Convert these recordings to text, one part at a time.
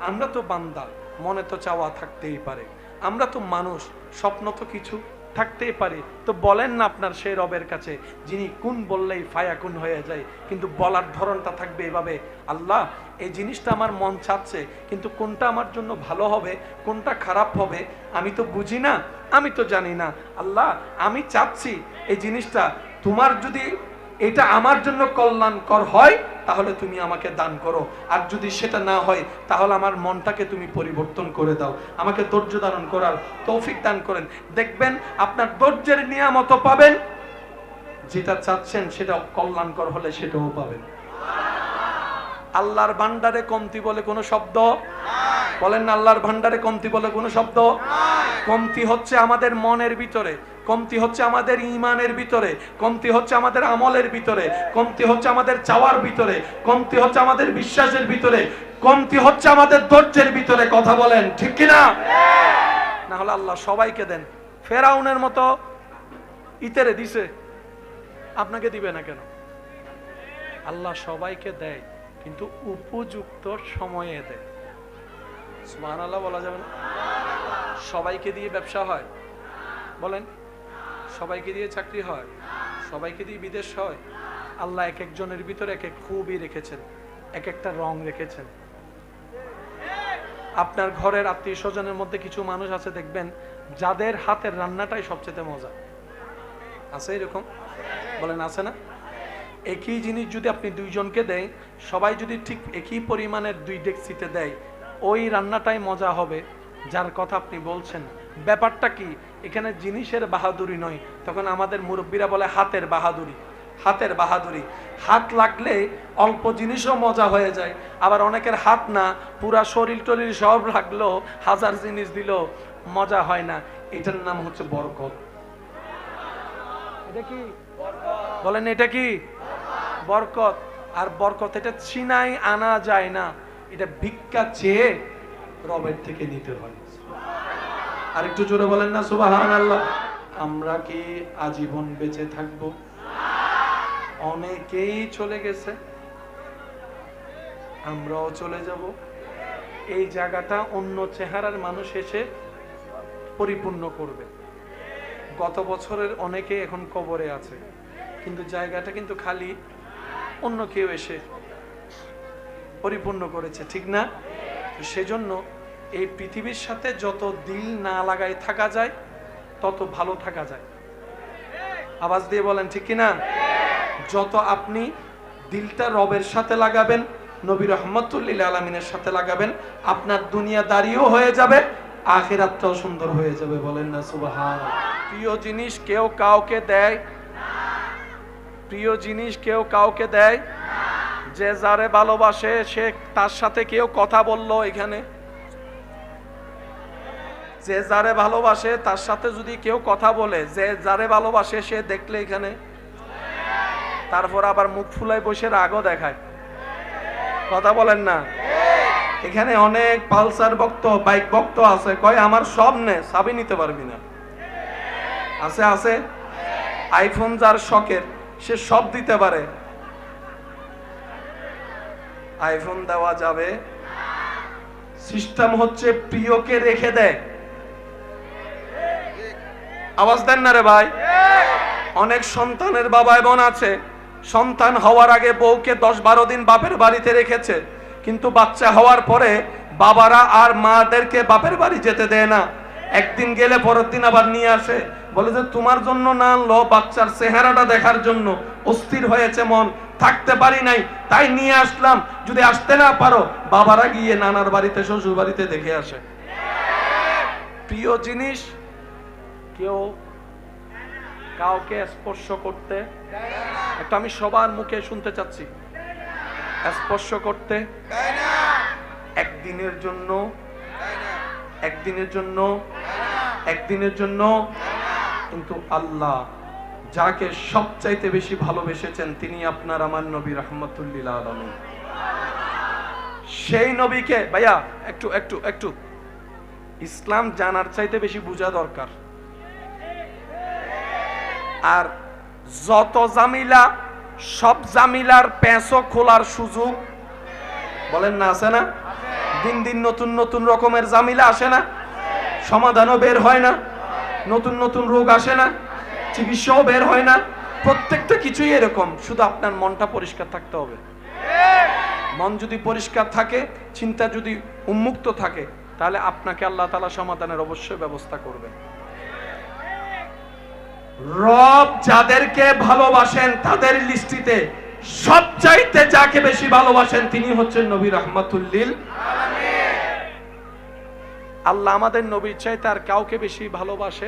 আমরা তো বান্দা, মনে তো চাওয়া থাকতেই পারে, আমরা তো মানুষ, স্বপ্ন তো কিছু থাকতেই পারে। তো বলেন না আপনার সেই রবের কাছে যিনি কুন বললেই ফায়াকুন হয়ে যায়, কিন্তু বলার ধরনটা থাকবে এভাবে, আল্লাহ এই জিনিসটা আমার মন চাচ্ছে, কিন্তু কোনটা আমার জন্য ভালো হবে কোনটা খারাপ হবে আমি তো বুঝি না, আমি তো জানি না। আল্লাহ আমি চাচ্ছি এই জিনিসটা তোমার যদি এটা আমার জন্য কল্যাণকর হয় তাহলে তুমি আমাকে দান করো, আর যদি সেটা না হয় তাহলে আমার মনটাকে তুমি পরিবর্তন করে দাও, আমাকে ধৈর্য ধারণ করার তৌফিক দান করেন। দেখবেন আপনার ধৈর্যের নিয়ামত পাবেন, যেটা চাচ্ছেন সেটা কল্যাণকর হলে সেটাও পাবেন। আল্লাহর ভান্ডারে কমতি বলে কোনো শব্দ বলেন না, আল্লাহর ভান্ডারে কমতি বলে কোনো শব্দ? কমতি হচ্ছে আমাদের মনের ভিতরে, কমতি হচ্ছে আমাদের ঈমানের ভিতরে, কমতি হচ্ছে আমাদের আমলের ভিতরে, কমতি হচ্ছে আমাদের চাওয়ার ভিতরে, কমতি হচ্ছে আমাদের বিশ্বাসের ভিতরে, কমতি হচ্ছে আমাদের ধৈর্যের ভিতরে। কথা বলেন ঠিক কিনা? না হলে আল্লাহ সবাইকে দেন। ফেরাউনের মতো ইতেরে দিছে, আপনাকে দিবে না কেন? আল্লাহ সবাইকে দেয় কিন্তু উপযুক্ত সময়ে দেয়। সুবহানাল্লাহ বলা যাবে না? সবাইকে দিয়ে ব্যবসা হয়? বলেন, সবাইকে দিয়ে চাকরি হয়? সবাইকে দিয়ে বিদেশ হয়? আল্লাহ এক একজনের ভিতরে এক এক খুবই রেখেছেন, এক একটা রং রেখেছেন। আপনার ঘরের আত্মীয় স্বজনের মধ্যে কিছু মানুষ আছে দেখবেন যাদের হাতের রান্নাটাই সবচেয়ে মজা। আছে এরকম? বলেন আছে না? একই জিনিস যদি আপনি দুইজনকে দেয়, সবাই যদি ঠিক একই পরিমাণের দুই ডেকচিতে দেয়, ওই রান্নাটাই মজা হবে যার কথা আপনি বলছেন। ব্যাপারটা কি? এখানে জিনিসের বাহাদুরি নয়, তখন আমাদের মুরব্বীরা বলে হাতের বাহাদুরি। হাতের বাহাদুরি, হাত লাগলে অল্প জিনিসও মজা হয়ে যায়, আবার অনেকের হাত না, পুরা শরীর টরির সব লাগলো, হাজার জিনিস দিল, মজা হয় না। এটার নাম হচ্ছে বরকত। এটা কি বলেন? এটা কি বরকত? আর বরকত এটা ছিনাই আনা যায় না, এটা ভিক্ষা চেয়ে রবের থেকে নিতে হয়। আর একটু জোরে বলেন না সুবহানাল্লাহ। আমরা কি আজীবন বেঁচে থাকবো? অনেকেই চলে গেছে, আমরাও চলে যাব। এই জায়গাটা অন্য চেহারার মানুষ এসে পরিপূর্ণ করবে। গত বছরের অনেকে এখন কবরে আছে, কিন্তু জায়গাটা কিন্তু খালি, অন্য কেউ এসে পরিপূর্ণ করেছে, ঠিক না? সেজন্য এই পৃথিবীর সাথে যত দিল না লাগাই থাকা যায় তত ভালো থাকা যায়। আওয়াজ দিয়ে বলেন ঠিক কিনা? যত আপনি দিলটা রবের সাথে লাগাবেন, নবী রাহমাতুল লিল আলামিনের সাথে লাগাবেন, আপনার দুনিয়াদারিও হয়ে যাবে, আখিরাতটাও সুন্দর হয়ে যাবে। বলেন না সুবহানাল্লাহ। প্রিয় জিনিস কেউ কাউকে দেয়? প্রিয় জিনিস কেউ কাউকে দেয়? যে যারে ভালোবাসে সে তার সাথে কেউ কথা বললো এখানে? যে যারে ভালোবাসে তার সাথে যদি কেউ কথা বলে, যে যারে ভালোবাসে সে দেখলে এখানে, তারপর আবার মুখ ফুলাই বসে রাগও দেখায়। কথা বলেন না? এখানে অনেক পালসার ভক্ত, বাইক ভক্ত আছে, কয় আমার সব নে, চাবি নিতে পারবি না। আছে আছে? আইফোন যার শখের সে সব দিতে পারে, আইফোন দেওয়া যাবে? সিস্টেম হচ্ছে প্রিয়কে রেখে দেয়। আওয়াজ দেন না রে ভাই। অনেক সন্তানের বাবা বোন আছে, সন্তান হওয়ার আগে বউকে 10-12 দিন বাপের বাড়িতে রেখেছে, কিন্তু বাচ্চা হওয়ার পরে বাবারা আর মাদেরকে বাপের বাড়ি যেতে দেয় না। একদিন গেলে পরের দিন আবার নিয়ে আসে, বলে যে তোমার জন্য না আনলো, বাচ্চার চেহারাটা দেখার জন্য অস্থির হয়েছে মন, থাকতে পারি নাই তাই নিয়ে আসলাম, যদি আসতে না পারো বাবারা গিয়ে নানার বাড়িতে শ্বশুর বাড়িতে দেখে আসে। প্রিয় জিনিস কেউ কাউকে স্পর্শ করতে, একটা আমি সবার মুখে শুনতে চাচ্ছি, স্পর্শ করতে একদিনের জন্য, একদিনের জন্য, একদিনের জন্য। কিন্তু আল্লাহ যাকে সবচাইতে বেশি ভালোবেসেছেন তিনি আপনার আমার নবী রাহমাতুল লিল আলামিন। সেই নবীকে ভাইয়া একটু একটু একটু ইসলাম জানার চাইতে বেশি বোঝা দরকার। আর যত জামিলা, সব জামিলার পেঁচো খোলার সুযোগ, বলেন না আছে না? দিন দিন নতুন নতুন রকমের ঝামেলা আসে না, সমাধানও বের হয় না, নতুন নতুন রোগ আসে না, চিকিৎসাও বের হয় না, প্রত্যেকটা কিছুই এরকম। শুধু আপনার মনটা পরিষ্কার থাকতে হবে। মন যদি পরিষ্কার থাকে, চিন্তা যদি উন্মুক্ত থাকে, তাহলে আপনাকে আল্লাহ তাআলা সমাধানের অবশ্যই ব্যবস্থা করবে। রব যাদেরকে ভালোবাসেন তাদের লিস্টিতে সবচাইতে যাকে বেশি ভালোবাসেন তিনি হচ্ছেন নবী রাহমাতুল লিল আলামিন। আল্লাহ আমাদের নবীর চাইতে আর কাউকে বেশি ভালোবাসে।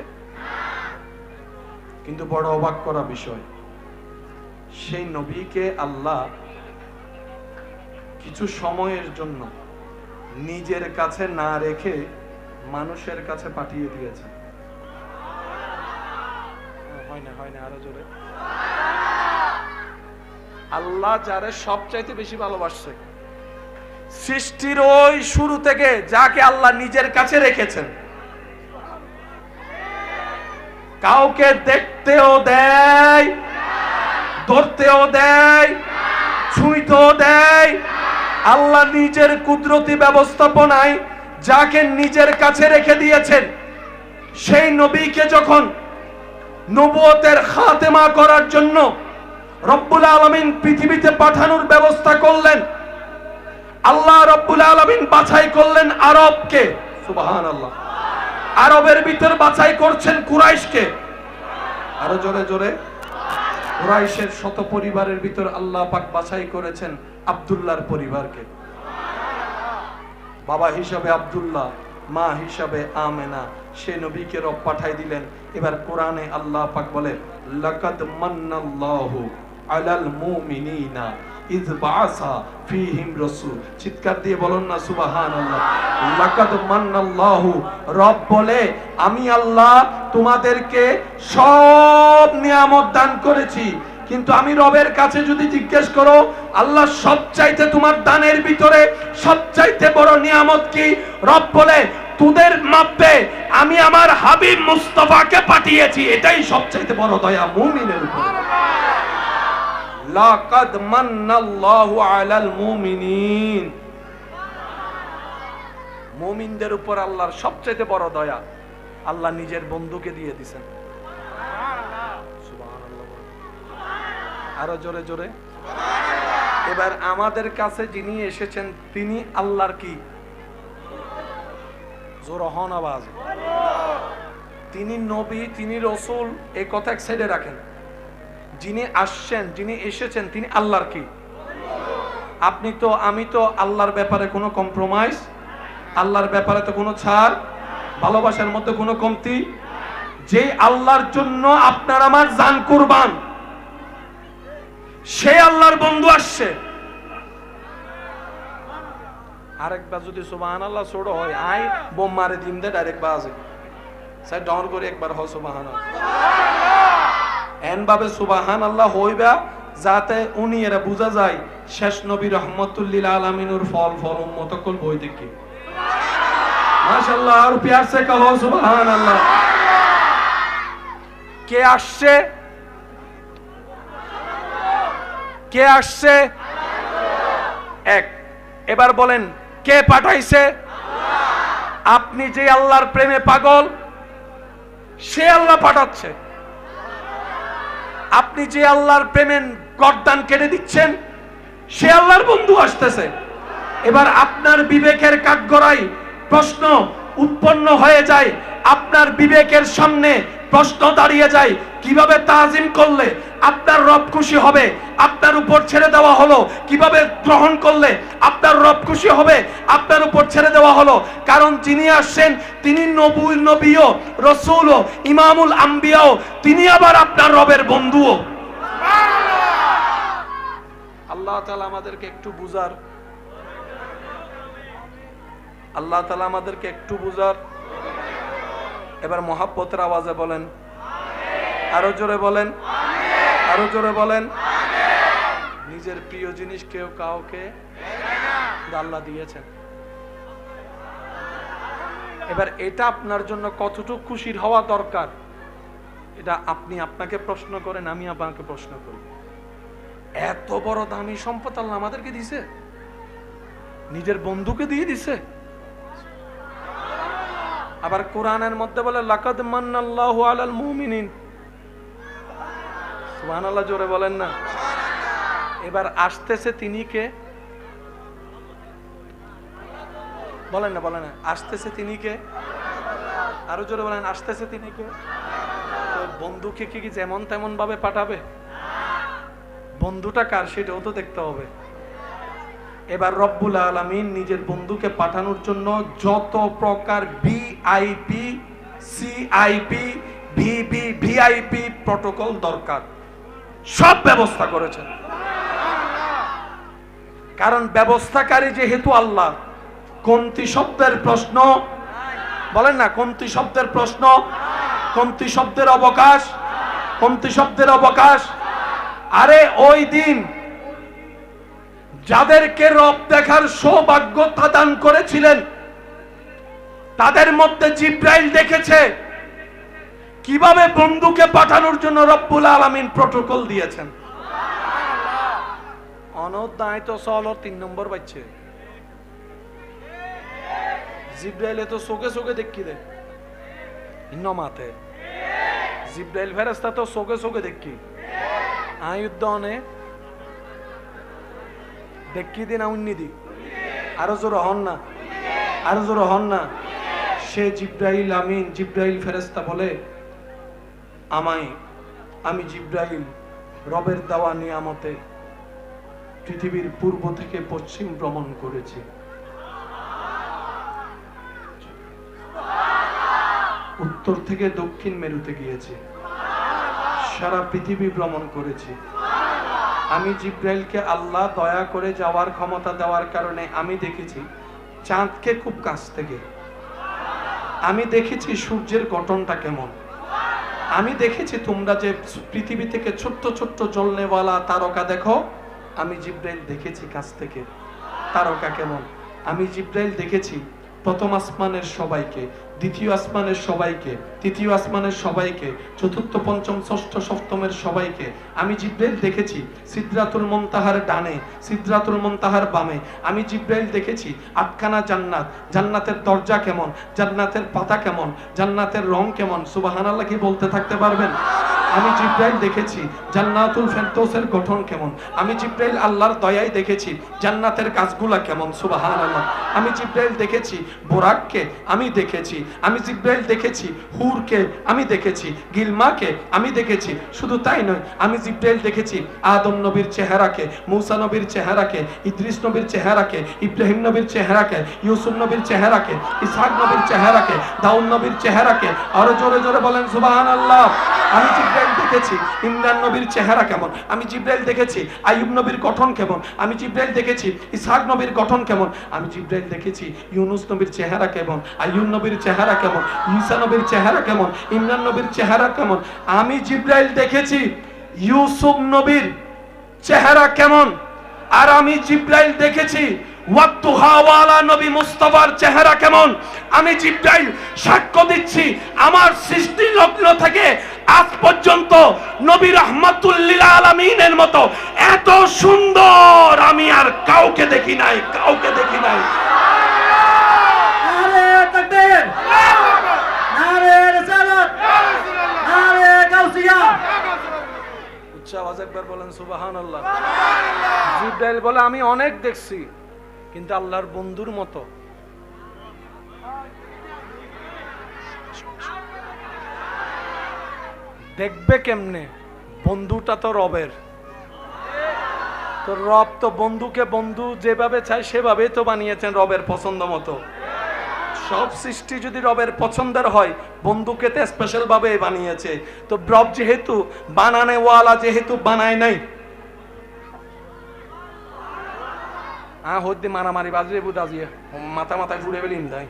কিন্তু বড় অবাক করা বিষয়, সেই নবীকে আল্লাহ কিছু সময়ের জন্য নিজের কাছে না রেখে মানুষের কাছে পাঠিয়ে দিয়েছে। হয় না আরো জোরে। আল্লাহ যারে সবচাইতে বেশি ভালোবাসছে, সৃষ্টির ওই শুরু থেকে যাকে আল্লাহ নিজের কাছে রেখেছেন, কাউকে দেখতেও দেয়, ধরতেও দেয়, ছুঁইতেও দেয়। আল্লাহ নিজের কুদরতি ব্যবস্থাপনায় যাকে নিজের কাছে রেখে দিয়েছেন, সেই নবীকে যখন নবুয়তের খাতেমা করার জন্য রব্বুল আলামিন পৃথিবীতে পাঠানোর ব্যবস্থা করলেন, আল্লাহ রব্বুল আলামিন বাছাই করলেন আরবকে। সুবহানাল্লাহ। আরবের ভিতর বাছাই করছেন কুরাইশকে। আরো জোরে জোরে। কুরাইশের শত পরিবারের ভিতর আল্লাহ পাক বাছাই করেছেন আব্দুল্লাহর পরিবারকে। বাবা হিসাবে আব্দুল্লাহ, মা হিসাবে আমেনা, সে নবীকে রব পাঠাই দিলেন। এবার কোরআনে আল্লাহ পাক বলে, লাকাদ মান্নাল্লাহু আলাল মুমিনিনা ইয বাআসা ফীহিম রাসূল। চিৎকার দিয়ে বলুন না সুবহানাল্লাহ। লাকাদ মান্নাল্লাহু, রব বলে আমি আল্লাহ তোমাদেরকে সব নিয়ামত দান করেছি, কিন্তু আমি রবের কাছে যদি জিজ্ঞেস করো আল্লাহ সবচাইতে তোমার দানের ভিতরে সবচাইতে বড় নিয়ামত কি, রব বলে তোদের মাপে আমি আমার হাবিব মুস্তাফাকে পাঠিয়েছি, এটাই সবচাইতে বড় দয়া মুমিনের উপর। লাকাদ মান্নাল্লাহু আলাল মুমিনিন। মুমিনদের উপর আল্লাহর সবচাইতে বড় দয়া, আল্লাহ নিজের বন্ধুকে দিয়ে দিয়েছেন। সুবহানাল্লাহ। আরো জোরে জোরে। এবার আমাদের কাছে যিনি এসেছেন তিনি আল্লাহর কি জোরহন আওয়াজ, তিনি নবী, তিনি রাসূল, এই কথা এক সাইডে রাখেন। যিনি আসছেন, যিনি এসেছেন তিনি আল্লাহর কি। আপনি তো আমি তো আল্লাহর ব্যাপারে কোনো কম্প্রোমাইজ, আল্লাহর ব্যাপারে তো কোনো ছাড়, ভালোবাসার মধ্যে কোনো কমতি। যে আল্লাহর জন্য আপনার আমার জান কুরবান, সে আল্লাহর বন্ধু আসছে। আরেকবার যদি সুবহানাল্লাহ ছোড়ো হয়, আই বোম মারে দিম দে ডাইরেক্ট বাজে সাই ডাউন করে একবার হয় সুবহানাল্লাহ। এন ভাবে সুবহানাল্লাহ হইবা যাতে উনি এরা বুঝা যায় শেষ নবী রহমাতুল লিল আলামিনের ফল ফল উম্মত কল বই দেখি। মাশাআল্লাহ। আর প্যার সে কहो সুবহানাল্লাহ। কে আসছে? কে আসছে? এক। এবার বলেন কে পাঠাইছে? আপনি যে আল্লাহর প্রেমে পাগল, সে আল্লাহ পাঠাচ্ছে। আপনি যে আল্লাহর প্রেমে গর্দান কেটে দিচ্ছেন, সে আল্লাহর বন্ধু আসতেছে। এবার আপনার বিবেকের কাঠগড়ায় প্রশ্ন উৎপন্ন হয়ে যায়, আপনার বিবেকের সামনে প্রশ্ন দাঁড়িয়ে যায়, কিভাবে তাজিম করলে আপনার রব খুশি হবে? আপনার উপর ছেড়ে দেওয়া হলো, কিভাবে গ্রহণ করলে আপনার রব খুশি হবে? আপনার উপর ছেড়ে দেওয়া হলো। কারণ যিনি আসছেন তিনি নবীও, রাসূলও, ইমামুল আম্বিয়াও, তিনি আবার আপনার রবের বন্ধুও। আল্লাহ তাআলা আমাদেরকে একটু বুঝার, আল্লাহ তাআলা আমাদেরকে একটু বুঝার। এবার মহাব্বতের আওয়াজে বলেন আরো জোরে বলেন, আরো জোরে বলেন। নিজের প্রিয় জিনিস কেউ কাউকে আল্লাহ দিয়েছেন। এবার এটা আপনার জন্য কতটুকু খুশির হওয়া দরকার, এটা আপনি আপনাকে প্রশ্ন করেন, আমি আপনাকে প্রশ্ন করি। এত বড় দামি সম্পদ আল্লাহ আমাদেরকে দিয়েছে। নিজের বন্ধুকে দিয়ে দিছে। আবার কোরআনের মধ্যে বলে লাকাদ মান্নাল্লাহু আলাল মুমিনিন, সুবহানাল্লাহ, জোরে বলেন না। এবার আসতেছে তিনি কে? বলেন না, বলেন না, আসতেছে তিনি কে? আরো জোরে বলেন, আসতেছে তিনি কে? তো বন্ধুকে কি যেমন তেমন ভাবে পাঠাবে? বন্ধুটা কার সেটাও তো দেখতে হবে। এবার রব্বুল আলামিন নিজের বন্ধুকে পাঠানোর জন্য যত প্রকার ভিআইপি, সিআইপি, ভিভিআইপি প্রটোকল দরকার সব ব্যবস্থা করেছেন। কারণ ব্যবস্থাকারী যেহেতু আল্লাহ, কমতি শব্দের প্রশ্ন, বলেন না, কমতি শব্দের প্রশ্ন, কমতি শব্দের অবকাশ, কমতি শব্দের অবকাশ। আরে ওই দিন যাদেরকে রব দেখার সৌভাগ্য দান করেছিলেন তাদের মধ্যে জিব্রাইল দেখেছে কিভাবে বন্ধুকে পাঠানোর জন্য রব্বুল আলামিন প্রটোকল দিয়েছেন। অনদায় তো চলো 3 নম্বর বাচ্চে, জিব্রাইল তো চোখে চোখে দেখি দে নমাতে, জিব্রাইল ফেরেশতা তো চোখে চোখে দেখি আয়ুদ্ধনে দেখি দিন উন্নিদি, আরো জোর হন না, আরো জোর হন না। সে জিব্রাইল আমিন, জিব্রাইল ফেরেশতা বলে আমি জিব্রাইল রবের দেওয়া নিয়ামতে পৃথিবীর পূর্ব থেকে পশ্চিম ভ্রমণ করেছি, উত্তর থেকে দক্ষিণ মেরুতে গিয়েছি, সারা পৃথিবী ভ্রমণ করেছি। আমি জিব্রাইলকে আল্লাহ দয়া করে যাওয়ার ক্ষমতা দেওয়ার কারণে আমি দেখেছি চাঁদকে খুব কাছ থেকে, আমি দেখেছি সূর্যের গঠনটা কেমন, আমি দেখেছি তোমরা যে পৃথিবী থেকে ছোট্ট ছোট্ট জ্বলনেওয়ালা তারকা দেখো, আমি জিব্রাইল দেখেছি কাছ থেকে তারকা কেমন। আমি জিব্রাইল দেখেছি প্রথম আসমানের সবাইকে, দ্বিতীয় আসমানের সবাইকে, তৃতীয় আসমানের সবাইকে, চতুর্থ পঞ্চম ষষ্ঠ সপ্তমের সবাইকে। আমি জিব্রাইল দেখেছি সিদরাতুল মুনতাহার ডানে, সিদরাতুল মুনতাহার বামে। আমি জিব্রাইল দেখেছি 8খানা জান্নাত, জান্নাতের দরজা কেমন, জান্নাতের পাতা কেমন, জান্নাতের রং কেমন। সুবহানাল্লাহ কি বলতে থাকতে পারবেন? আমি জিব্রাইল দেখেছি জান্নাতুল ফেরদৌসের গঠন কেমন। আমি জিব্রাইল আল্লাহর দয়ায় দেখেছি জান্নাতের গাছগুলা কেমন। সুবহানাল্লাহ। আমি জিব্রাইল দেখেছি বোরাককে, আমি দেখেছি। আমি জিব্রাইল দেখেছি হুরকে, আমি দেখেছি গিলমাকে, আমি দেখেছি। শুধু তাই নয়, আমি জিব্রাইল দেখেছি আদম নবীর চেহারাকে, মূসা নবীর চেহারাকে, ইদ্রিস নবীর চেহারাকে, ইব্রাহিম নবীর চেহারাকে, ইউসুফ নবীর চেহারাকে, ইসহাক নবীর চেহারাকে, দাউদ নবীর চেহারাকে। আরো জোরে জোরে বলেন সুবহানাল্লাহ। আমি জিব্রাইল দেখেছি ইমরান নবীর চেহারা কেমন। আমি জিব্রাইল দেখেছি আইয়ুব নবীর গঠন কেমন। আমি জিব্রাইল দেখেছি ইসহাক নবীর গঠন কেমন। আমি জিব্রাইল দেখেছি ইউনুস নবীর চেহারা কেমন, আইয়ুব নবীর চেহারা কেমন, ঈসা নবীর চেহারা কেমন, ইমরান নবীর চেহারা কেমন। আমি জিব্রাইল দেখেছি ইউসুফ নবীর চেহারা কেমন। আর আমি জিব্রাইল দেখেছি ওয়াত্তুহাওয়ালা নবী মুস্তাফার চেহারা কেমন। আমি জিব্রাইল সাক্ষ্য দিচ্ছি আমার সৃষ্টি লগ্ন থেকে আজ পর্যন্ত নবী রাহমাতুল লিল আলামিনের মতো এত সুন্দর আমি আর কাউকে দেখি নাই, কাউকে দেখি নাই। নারে তাকবীর, নারে রিসালাত, নারে গাউসিয়া। উচ্চ আওয়াজে একবার বলেন সুবহানাল্লাহ। জিব্রাইল বলে আমি অনেক দেখছি কিন্তু আল্লাহর বন্ধুর মতো। দেখবে কেমনে? বন্ধুটা তো রবের, তো রব তো বন্ধুকে বন্ধু যেভাবে চায় সেভাবেই তো বানিয়েছেন রবের পছন্দ মতো। সব সৃষ্টি যদি রবের পছন্দের হয়, বন্ধুকে তো স্পেশাল ভাবে বানিয়েছে। তো রব যেহেতু বানানেওয়ালা, যেহেতু বানায় নাই, হদ্দি মারামারি বাজরে বুদাজিয়া মাথা মাথায় ঘুরে বেলিম দেয়।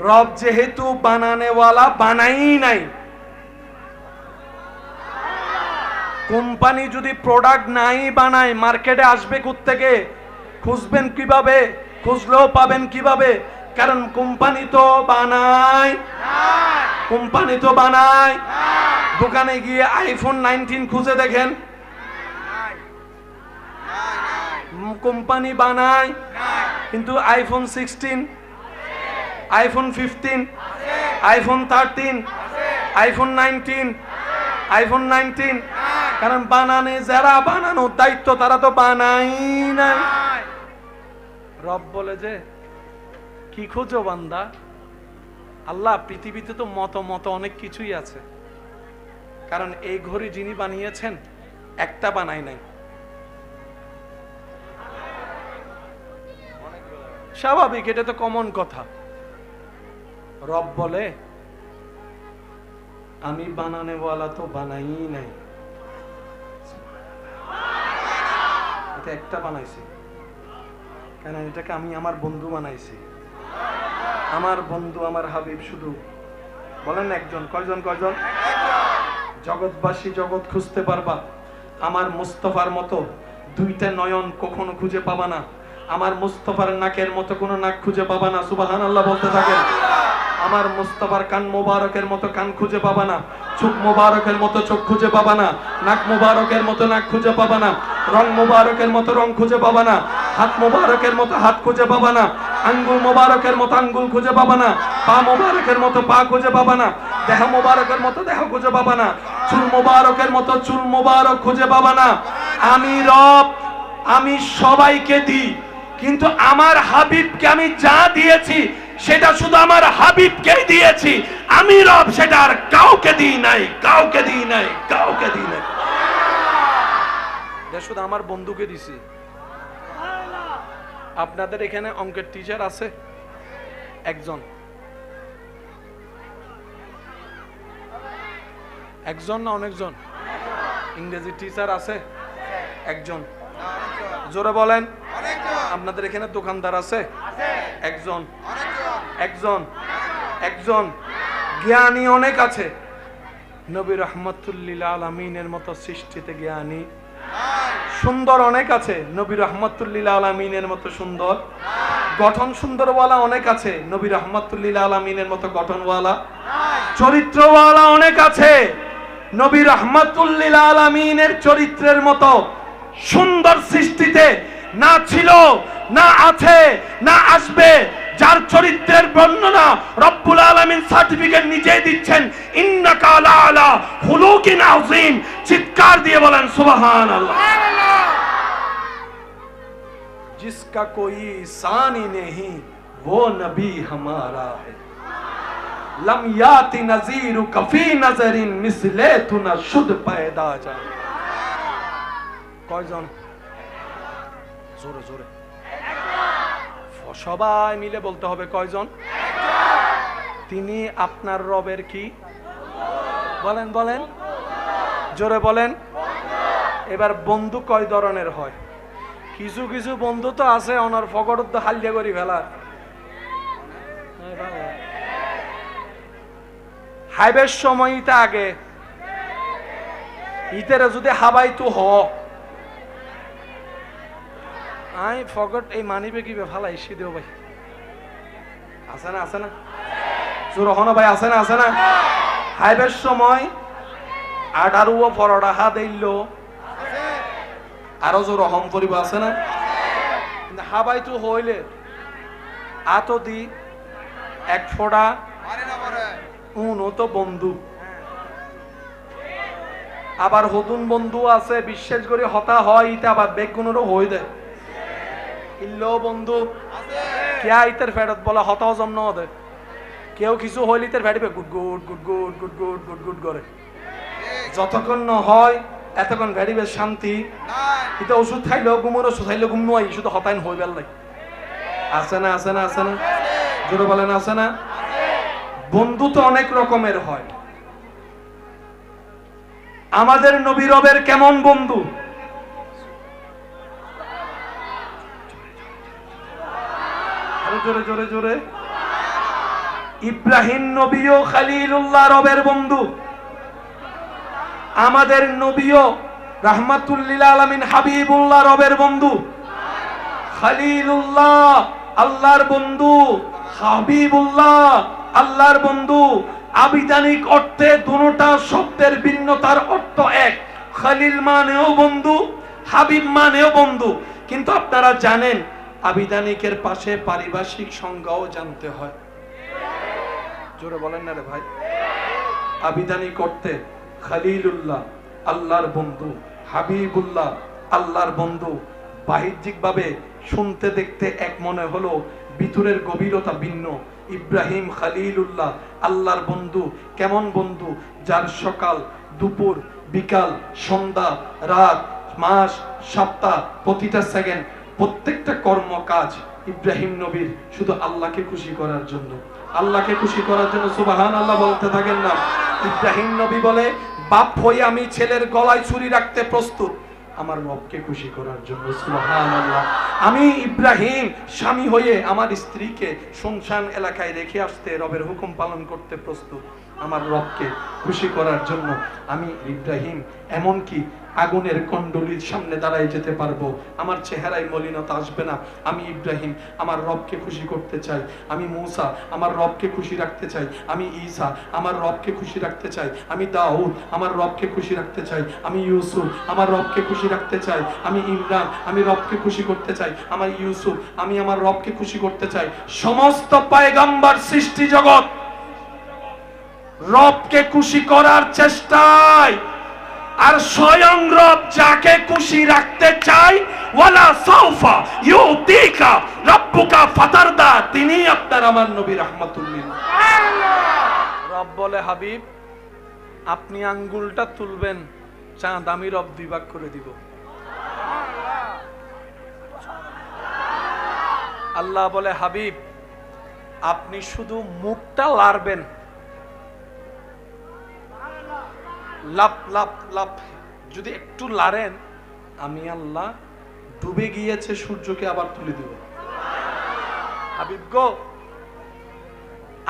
রব যেহেতু বানানেওয়ালা, বানাই নাই। কোম্পানি যদি প্রোডাক্ট নাই বানায়, মার্কেটে আসবে কোত্থেকে? খুঁজবেন কিভাবে? খুঁজলেও পাবেন কিভাবে? কারণ কোম্পানি তো বানায়, কোম্পানি তো বানায়। দোকানে গিয়ে আইফোন 19 খুঁজে দেখেন, কোম্পানি বানায়। কিন্তু iPhone 16, iPhone 15, iPhone 13, iPhone 19, iPhone 19, কারণ বানানে যারা বানানোর দায়িত্ব তারা তো বানাই নাই। রব বলে যে কি খোঁজো বান্দা? আল্লাহ পৃথিবীতে তো মত মত অনেক কিছুই আছে, কারণ এই ঘড়ি যিনি বানিয়েছেন একটা বানাই নাই। স্বাভাবিক, এটা তো কমন কথা। রব বলে আমি বানানেওয়ালা তো বানাই নাই, এটা একটা বানাইছি। কেন? এটাকে আমি আমার বন্ধু বানাইছি। আমার বন্ধু আমার হাবিব শুধু বলেন একজন। কয়জন? কয়জন? জগৎবাসী জগৎ খুঁজতে পারবা, আমার মুস্তাফার মতো দুইটা নয়ন কখনো খুঁজে পাবা না। আমার মুস্তাফার নাকের মতো কোনো নাক খুঁজে পাবা না। সুবহানাল্লাহ বলতে থাকেন। আমার মুস্তাফার কান মোবারকের মতো কান খুঁজে পাবা না, চোখ মোবারকের মতো চোখ খুঁজে পাবা না, নাক মোবারকের মতো নাক খুঁজে পাবা না, রং মোবারকের মতো রং খুঁজে পাবা না, হাত মোবারকের মতো হাত খুঁজে পাবা না, আঙ্গুল মোবারকের মতো আঙ্গুল খুঁজে পাবা না, পা মোবারকের মতো পা খুঁজে পাবা না, দেহ মোবারকের মতো দেহ খুঁজে পাবা না, চুল মোবারকের মতো চুল মোবারক খুঁজে পাবা না। আমি রব, আমি সবাইকে দিই, কিন্তু আমার হাবিবকে আমি যা দিয়েছি সেটা শুধু আমার হাবিবকেই দিয়েছি। আমি রব, সেটা আর কাউকে দিই নাই, কাউকে দিই নাই, কাউকে দিই নাই। এটা শুধু আমার বন্ধুকে দিছি। আপনাদের এখানে অঙ্কের টিচার আছে একজন? একজন না অনেকজন? ইংরেজি টিচার আছে একজন? জোরে বলেন। আপনাদের এখানে দোকানদার আছে একজন? একজন? একজন? জ্ঞানী অনেক আছে। নবী রাহমাতুল্লিল আলামিনের মতো সৃষ্টিতে জ্ঞানী। সুন্দর অনেক আছে, নবী রাহমাতুল্লিল আলামিনের মতো সুন্দর। গঠন সুন্দরওয়ালা অনেক আছে, নবী রাহমাতুল্লিল আলামিনের মতো গঠনওয়ালা। চরিত্রওয়ালা অনেক আছে, নবী রাহমাতুল্লিল আলামিনের চরিত্রের মতো সুন্দর সৃষ্টিতে না ছিল, না আছে, না আসবে। যার চরিত্রের বর্ণনা রব্বুল আলামিন সার্টিফিকেট নিজেই দিচ্ছেন, ইন্নাকা আলা খুলুকিন আযীম। চিৎকার দিয়ে বলেন সুবহানাল্লাহ। जिसका कोई सानी नहीं वो नबी हमारा है, लम याति नज़ीरु कफी नज़रिन मिसले तु न शुद पैदा जा। কয়জন? জোরে জোরে সবাই মিলে বলতে হবে। কয়জন? তিনি আপনার রবের কি? বলেন বলেন, জোরে বলেন। এবার বন্ধু কয় ধরনের হয়? কিছু কিছু বন্ধু তো আছে ওনার ফকট তো হালিয়া করি ফেলার। হাইবের সময় ইতে আগে ইতেরা যদি হাবাই তো হ আই ফকট এই মানিবে কি ফালাই দেও ভাই? আছে না? আছে না? জোরহনা ভাই আছে না? আছে না? হাইবের সময় আডারুও পরোটা হা দিল আরো জোর রহম করিব। আছে না? কিন্তু হাবাই তো হইলে আতো দি এক ফোড়া উন তো বন্ধু। আবার হতুন বন্ধু আছে বিশ্বাস করে হতা হয় ইতে আবার বেগুনেরও হয়ে দেয় ইল্লো বন্ধু কেয়া ইতের ফেরত বলা হতাও জন্ম দে। কেউ কিছু হইলে ইতের ফেটিবে গুড গুড গুড গুড গুড গুড গুড গুড করে। যতক্ষণ ন হয় এতক্ষণ ভেড়িবে শান্তি। এটা ওষুধ খাইলেও ঘুমোর, ওষুধ খাইলেও ঘুম নয়, শুধু হতায়ন হয়ে বেল নাই। আছে না? আছে না? আছে না? জোরে বলেন আছে না? বন্ধু তো অনেক রকমের হয়। আমাদের নবী রবের কেমন বন্ধু? জোরে জোরে জোরে। ইব্রাহিম নবীও খলিলুল্লাহ রবের বন্ধু। আমাদের নবীও রাহমাতুল্লিল আলামিন হাবিবুল্লাহ রবের বন্ধু। খলিলুল্লাহ আল্লাহর বন্ধু, হাবিবুল্লাহ আল্লাহর বন্ধু। আবিধানিক অর্থে দুটোটা শব্দের ভিন্নতার অর্থ এক। খলিল মানেও বন্ধু, হাবিব মানেও বন্ধু। কিন্তু আপনারা জানেন আবিধানিকের পাশে পারিভাষিক সংজ্ঞাও জানতে হয়। জোরে বলেন না রে ভাই। আবিধানিক অর্থে খলিলুল্লাহ আল্লাহর বন্ধু, হাবিবুল্লাহ আল্লাহর বন্ধু। বাহ্যিকভাবে শুনতে দেখতে এক মনে হলো, ভিতরের গভীরতা ভিন্ন। ইব্রাহিম খলিলুল্লাহ আল্লাহর বন্ধু। কেমন বন্ধু? যার সকাল, দুপুর, বিকাল, সন্ধ্যা, রাত, মাস, সপ্তাহ, প্রতিটা সেকেন্ড, প্রত্যেকটা কর্মকাজ ইব্রাহিম নবীর শুধু আল্লাহকে খুশি করার জন্য। আল্লাহকে খুশি করার জন্য সুবহানাল্লাহ বলতে থাকেন না। ইব্রাহিম নবী বলে, বাপ হয়ে আমি ছেলের গলায় ছুরি রাখতে প্রস্তুত আমার রবকে খুশি করার জন্য। সুবহানাল্লাহ। আমি ইব্রাহিম স্বামী হয়ে আমার স্ত্রীকে শুনশান এলাকায় রেখে আসতে রবের হুকুম পালন করতে প্রস্তুত আমার রবকে খুশি করার জন্য। আমি ইব্রাহিম এমনকি আগুনের কন্ডলির সামনে দাঁড়ায় যেতে পারবো, আমার চেহারায় মলিনতা আসবে না। আমি ইব্রাহিম আমার রবকে খুশি করতে চাই। আমি মূসা আমার রবকে খুশি রাখতে চাই। আমি ঈসা আমার রবকে খুশি রাখতে চাই। আমি দাউদ আমার রবকে খুশি রাখতে চাই। আমি ইউসুফ আমার রবকে খুশি রাখতে চাই। আমি ইমরান আমি রবকে খুশি করতে চাই। আমার ইউসুফ আমি আমার রবকে খুশি করতে চাই। সমস্ত পয়গম্বর সৃষ্টি জগৎ রবকে খুশি করার চেষ্টায়, আর স্বয়ং রব যাকে খুশি রাখতে চাই, ওয়ালা সাউফা ইউতিকা রাব্বুকা ফাতারদা, তিনি আপনার আমার নবী রাহমাতুল লিল আলামিন। রব বলে, হাবিব আপনি আঙ্গুলটা তুলবেন, চাঁদ আমি রব দুই ভাগ করে দিব। আল্লাহ বলে, হাবিব আপনি শুধু মুখটা লাড়বেন, লাপ লাপ লাপ যদি একটু লাড়েন, আমি আল্লাহ ডুবে গিয়েছে সূর্যকে আবার তুলে দিব। হাবিব গো,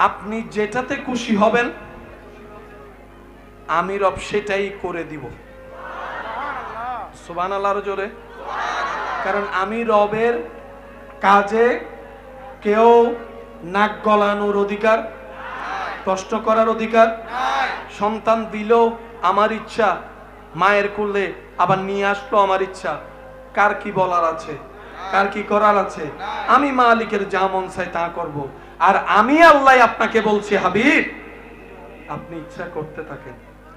আপনি যেটাতে খুশি হবেন আমি রব সেটাই করে দিব। সুবহানাল্লাহর জোরে। কারণ আমি রবের কাজে কেউ নাক গলানোর অধিকার, কষ্ট করার অধিকার, সন্তান দিলেও আমার ইচ্ছা, মায়ের কোলে আবার নিয়ে আসলো আমার ইচ্ছা, কার কি বলার আছে, কার কি করার আছে? আমি মালিকের যা মন চাই তা করব। আর আমি আল্লাহ আপনাকে বলছি, হাবিব আপনি ইচ্ছা করতে থাকেন,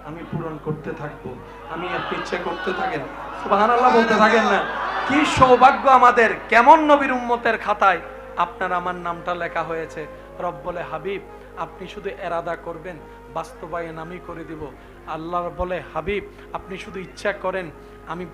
আমি পূরণ করতে থাকবো। আমি আপনি ইচ্ছা করতে থাকেন, সুবহানাল্লাহ বলতে থাকেন না। কি সৌভাগ্য আমাদের, কেমন নবীর উম্মতের খাতায় আপনার আমার নামটা লেখা হয়েছে। রব বলে, হাবিব আপনি শুধু এরাদা করবেন, বাস্তবায়ন আমি করে দিব। আল্লাহ বলে, হাবিব আপনি শুধু ইচ্ছা করেন, আমি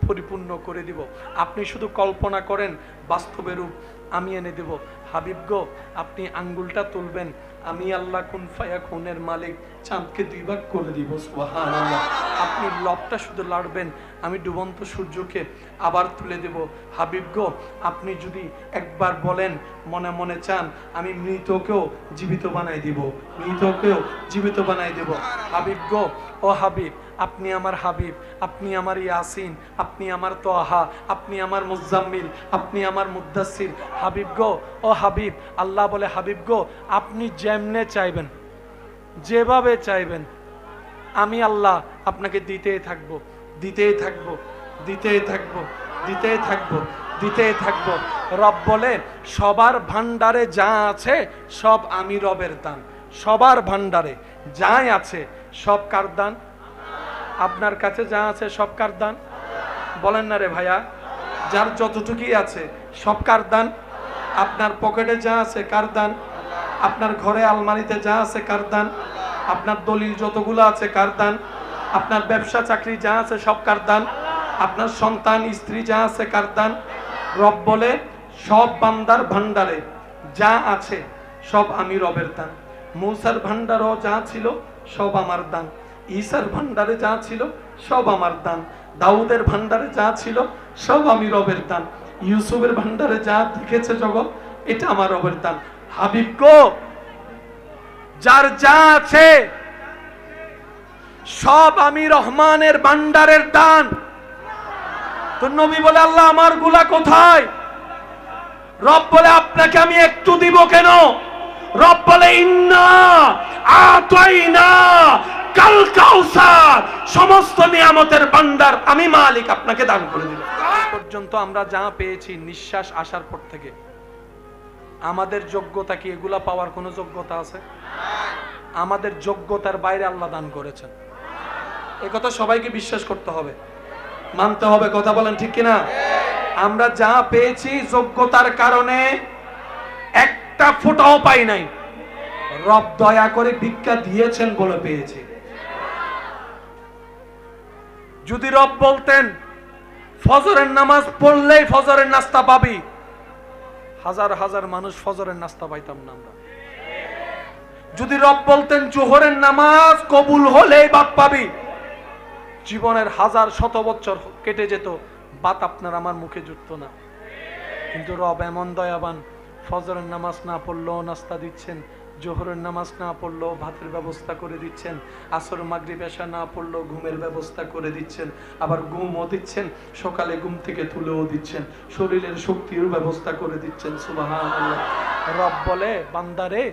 পরিপূর্ণ করে দিব। আপনি শুধু কল্পনা করেন, বাস্তবের রূপ আমি এনে দেব। হাবিব গো, আপনি আঙ্গুলটা তুলবেন, আমি আল্লাহ কুন ফায়াকুনের মালিক চাঁদকে দুই ভাগ করে দিব। সুবহানাল্লাহ। আপনি লবটা শুধু লাড়বেন, আমি ডুবন্ত সূর্যকে আবার তুলে দেব। হাবিব গো, আপনি যদি একবার বলেন, মনে মনে চান, আমি মৃতকেও জীবিত বানাই দিব, মৃতকেও জীবিত বানাই দেব। হাবিব গো, ও হাবিব আপনি আমার হাবিব, আপনি আমার ইয়াসিন, আপনি আমার তোহা, আপনি আমার মুজাম্মিল, আপনি আমার মুদ্দাসির। হাবিব গো, ও হাবিব, আল্লাহ বলে, হাবিব গো আপনি যেমনে চাইবেন, যেভাবে চাইবেন, আমি আল্লাহ আপনাকে দিতেই থাকবো, দিতেই থাকবো, দিতেই থাকবো, দিতেই থাকবো, দিতেই থাকবো। রব বলে, সবার ভান্ডারে যা আছে সব আমি রবের দান। সবার ভান্ডারে যাই আছে সব কার দান? আপনার কাছে যা আছে সব কার দান? বলেন না রে ভাইয়া। যার যতটুকুই আছে সব কার দান? আপনার পকেটে যা আছে কার দান? আপনার ঘরে আলমারিতে যা আছে কার দান? আপনার দলিল যতগুলো আছে কার দান? আপনার ব্যবসা চাকরি যা আছে সব কার দান? আপনার সন্তান স্ত্রী যা আছে কার দান? রব বলে, সব বান্দার ভান্ডারে যা আছে সব আমি রবের দান। মূসার ভান্ডারও যা ছিল সব আমার দান। ঈসার ভান্ডারে যা ছিল সব আমার দান। দাউদের ভান্ডারে যা ছিল সব আমি রবের দান। ইউসুফের ভান্ডারে যা দেখেছে জগৎ, এটা আমার রবের দান। হাবিব গো, যার যা আছে সব আমি রহমানের ভান্ডারের দান। তো নবী বলে, আল্লাহ আমার গুলা কোথায়? রব বলে, আপনাকে আমি একটু দিব কেন? রব বলে, ইন্না আতাইনা কাল কাউসার, সমস্ত নিয়ামতের ভান্ডার আমি মালিক আপনাকে দান করে দিলাম। পর্যন্ত আমরা যা পেয়েছি, নিঃশ্বাস আসার পর থেকে, আমাদের যোগ্যতা কি এগুলা পাওয়ার কোনো যোগ্যতা আছে? আমাদের যোগ্যতার বাইরে আল্লাহ দান করেছেন। এ কথা সবাইকে বিশ্বাস করতে হবে, মানতে হবে। কথা বলেন ঠিক কিনা? আমরা যা পেয়েছি যোগ্যতার কারণে, একটা ফোঁটাও পাই নাই, রব দয়া করে ভিক্ষা দিয়েছেন বলে পেয়েছি। যদি রব বলতেন ফজরের নামাজ পড়লেই ফজরের নাস্তা পাবি, হাজার হাজার মানুষ ফজরের নাস্তা পাইতাম না আমরা। যদি রব বলতেন জোহরের নামাজ কবুল হলেই ভাত পাবি, জীবনের হাজার শত বছর কেটে যেত, ভাত আপনার আমার মুখে জুটতো না। কিন্তু রব এমন দয়াবান, ফজরের নামাজ না পড়লেও নাস্তা দিচ্ছেন, জোহরের নামাজ না পড়লেও ভাতের ব্যবস্থা করে দিচ্ছেন, আসর মাগরিব এশা না পড়লেও ঘুমের ব্যবস্থা করে দিচ্ছেন, আবার ঘুমও দিচ্ছেন, সকালে ঘুম থেকে তুলেও দিচ্ছেন, শরীরের শক্তির ব্যবস্থা করে দিচ্ছেন। সুবহানাল্লাহ। রব বলে, বান্দারে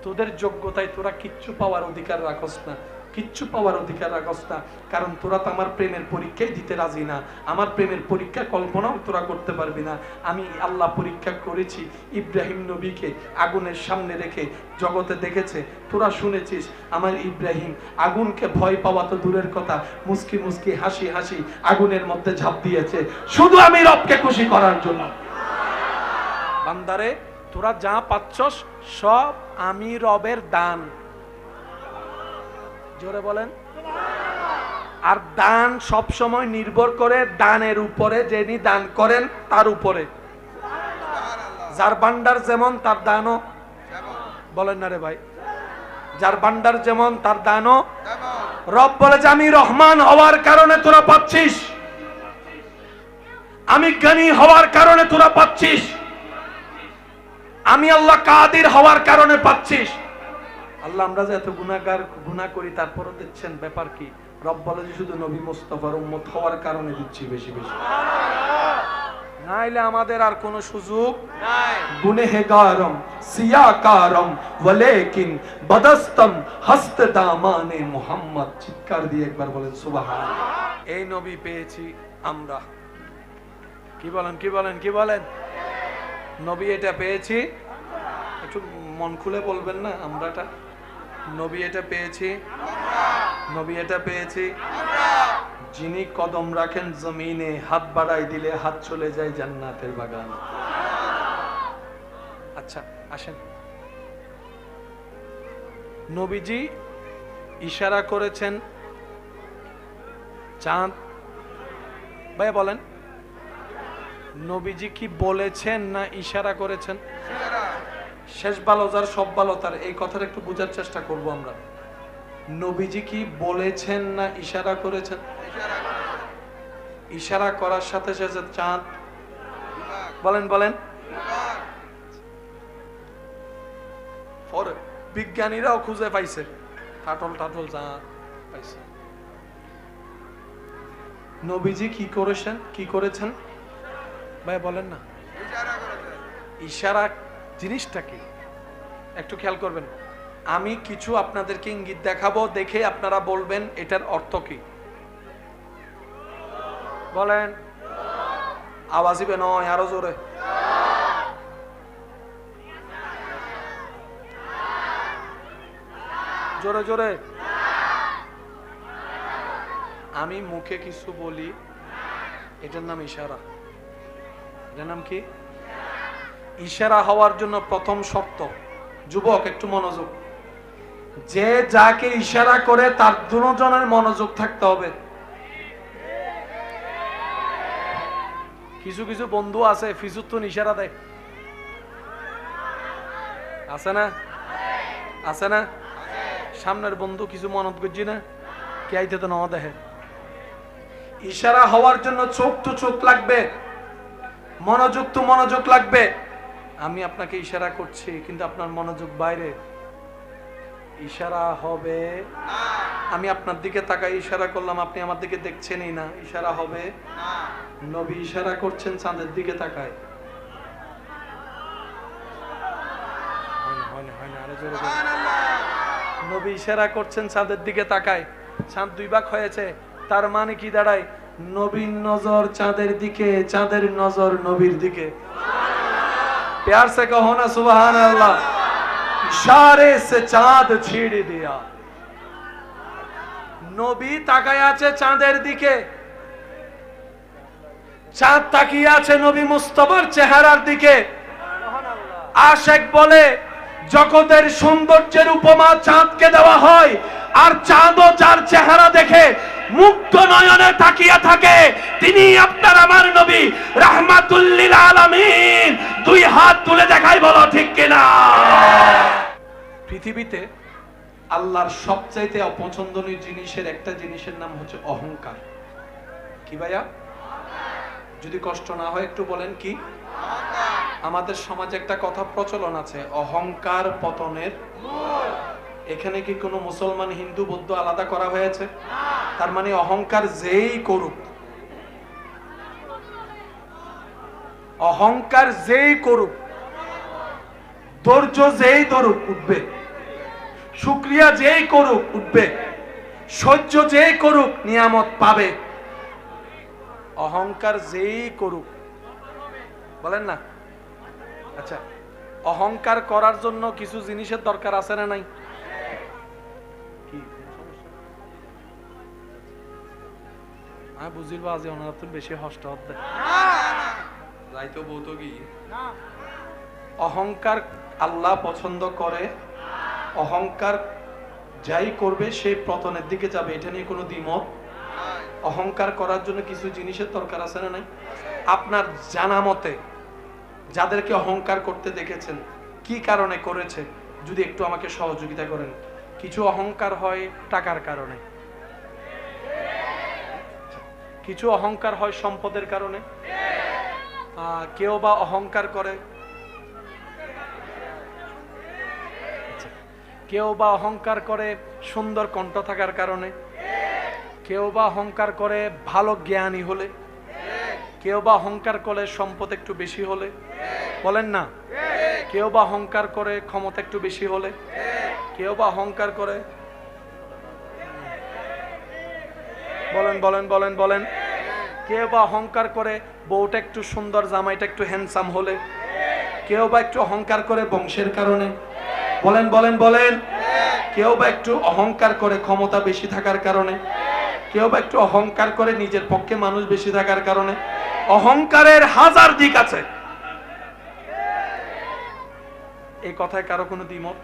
তোদের যোগ্যতায় তোরা কিচ্ছু পাওয়ার অধিকার রাখস না, কিচ্ছু পাওয়ার অধিকার রাখস না, কারণ তোরা তো আমার প্রেমের পরীক্ষায় দিতে রাজি না। আমার প্রেমের পরীক্ষা কল্পনাও তোরা করতে পারবি না। আমি আল্লাহ পরীক্ষা করেছি ইব্রাহিম নবীকে আগুনের সামনে রেখে, জগতে দেখেছে, তোরা শুনেছিস আমার ইব্রাহিম আগুনকে ভয় পাওয়া তো দূরের কথা, মুস্কি মুস্কি হাসি হাসি আগুনের মধ্যে ঝাঁপ দিয়েছে, শুধু আমি রবকে খুশি করার জন্য। বান্দারে তোরা যা পাচ্ছস সব আমি রবের দান। জোরে বলেন। আর দান সব সময় নির্ভর করে দানের উপরে, যিনি দান করেন তার উপরে। যার ভান্ডার যেমন তার দানও, বলেন না রে ভাই, যার ভান্ডার যেমন তার দানও। রব বলে যে আমি রহমান হওয়ার কারণে তোরা পাচ্ছিস, আমি জ্ঞানী হওয়ার কারণে তোরা পাচ্ছিস, আমি আল্লাহ কাদির হওয়ার কারণে পাচ্ছিস। আল্লাহ আমরা যে এত গুনাহ করি তারপরও দিচ্ছেন, ব্যাপার কি? রব বলে যে শুধু নবী মুস্তাফার উম্মত হওয়ার কারণে দিচ্ছি বেশি বেশি, নাইলে আমাদের আর কোনো সুযোগ নাই। গুনেহগারম সিয়াকারম ওয়ালাকিন বদস্তম হস্ত দামানে মুহাম্মদ। চিৎকার দিয়ে একবার বলেন সুবহানাল্লাহ। এই নবী পেয়েছি আমরা। কি বলেন, কি বলেন, কি বলেন? নবী এটা পেয়েছি, একটু মন খুলে বলবেন না আমরাটা। নবী এটা পেয়েছি, নবী এটা পেয়েছি। যিনি কদম রাখেন জমিনে, হাত বাড়াই দিলে হাত চলে যায় জান্নাতের বাগান। আচ্ছা আসেন, নবীজি ইশারা করেছেন চাঁদ। ভাই বলেন, নবীজি কি বলেছেন না ইশারা করেছেন? শেষ ভালো যার সব ভালো তার, এই কথাটা একটু বোঝার চেষ্টা করব আমরা। নবীজি কি বলেছেন না ইশারা করেছেন? ইশারা করার সাথে সাথে চাঁদ, বলেন বলেন, বিজ্ঞানীরাও খুঁজে পাইছে, টাটল টাটল চাঁদ পাইছে। নবীজি কি করেছেন, কি করেছেন ভাই বলেন না? ইশারা জিনিসটা কি একটু খেয়াল করবেন। আমি কিছু আপনাদেরকে ইঙ্গিত দেখাবো, দেখে আপনারা বলবেন এটার অর্থ কি। বলেন, আওয়াজ দিবে নয়, আরো জোরে। জোরে জোরে। আমি মুখে কিছু বলি, এটার নাম ইশারা। এটার নাম কি? ইশারা হওয়ার জন্য প্রথম শর্ত, যুবক একটু মনোযোগ, যে যাকে ইশারা করে তার দুজনের মনোযোগ থাকতে হবে। কিছু কিছু বন্ধু আছে ফিজুত্তুন ইশারা দেয়, আছে না? আছে না? সামনের বন্ধু কিছু মনত করছি না, কে আইতে তো নাও দেখে। ইশারা হওয়ার জন্য চোখ তো চোখ লাগবে, মনোযোগ তো মনোযোগ লাগবে। আমি আপনাকে ইশারা করছি কিন্তু আপনার মনোযোগ বাইরে, ইশারা হবে। আমি আপনার দিকে তাকাই ইশারা করলাম, আপনি আমার দিকে দেখছেনই না, ইশারা হবে। নবী ইশারা করছেন চাঁদের দিকে তাকায়। নবী ইশারা করছেন চাঁদের দিকে তাকায়। চাঁদ দুই ভাগ হয়েছে, তার মানে কি দাঁড়ায়? নবীর নজর চাঁদের দিকে, চাঁদের নজর নবীর দিকে। प्यार से कहो ना सुभान अल्लाह। इशारे से चांद छेड़ दिया। নবী তাকায় আছে চাঁদের দিকে, চাঁদ তাকিয়ে আছে নবী মুস্তাফার চেহারার দিকে। আশিক বলে জগতের সৌন্দর্যের উপমা চাঁদকে দেওয়া হয়, আর চাঁদও যার চেহারা দেখে মুগ্ধ নয়নে তাকিয়ে থাকে, তিনি আপনার আমার নবী রাহমাতুল লিল আলামিন। দুই হাত তুলে দেখাই, বলো ঠিক কিনা। পৃথিবীতে আল্লাহর সবচাইতে অপছন্দনীয় জিনিসের একটা জিনিসের নাম হচ্ছে অহংকার। কি ভাইয়া? যদি কষ্ট না হয় একটু বলেন কি? আমাদের সমাজে একটা কথা প্রচলন আছে, অহংকার পতনের মূল। এখানে কি কোনো মুসলমান হিন্দু বৌদ্ধ আলাদা করা হয়েছে? তার মানে অহংকার যেই করুক, অহংকার যেই করুক, ধৈর্য যেই ধরুক উঠবে, শুকরিয়া যেই করুক উঠবে, সহ্য যেই করুক নিয়ামত পাবে। অহংকার যেই করুক, বলেন না? আচ্ছা, অহংকার করার জন্য কিছু জিনিসের দরকার আছে না নাই? কি বুঝিল বাজে ওনার তো বেশি হষ্ট হতে যাইতো বউত কি অহংকার আল্লাহ পছন্দ করে। অহংকার যাই করবে সে পতনের দিকে যাবে, এটা নিয়ে কোনো দ্বিমত। অহংকার করার জন্য কিছু জিনিসের দরকার আছে না নাই? আপনার জানা মতে যাদেরকে অহংকার করতে দেখেছেন, কি কারণে করেছে যদি একটু আমাকে সহযোগিতা করেন। কিছু অহংকার হয় টাকার কারণে, কিছু অহংকার হয় সম্পদের কারণে, কেউ বা অহংকার করে, কেউ বা অহংকার করে সুন্দর কণ্ঠ থাকার কারণে, কেউ বা অহংকার করে ভালো জ্ঞানী হলে, কেউ বা অহংকার করে সম্পদ একটু বেশি হলে, বলেন না? কেউ বা অহংকার করে ক্ষমতা একটু বেশি হলে, কেউ বা অহংকার করে, বলেন বলেন বলেন বলেন, কেউ বা অহংকার করে বউটা একটু সুন্দর, জামাইটা একটু হ্যান্ডসাম হলে, কেউ বা একটু অহংকার করে বংশের কারণে, বলেন বলেন বলেন, কেউ বা একটু অহংকার করে ক্ষমতা বেশি থাকার কারণে, কেউ বা একটু অহংকার করে নিজের পক্ষে মানুষ বেশি থাকার কারণে। অহংকারের হাজার দিক আছে, এই কথায় কারো কোনো দ্বিমত?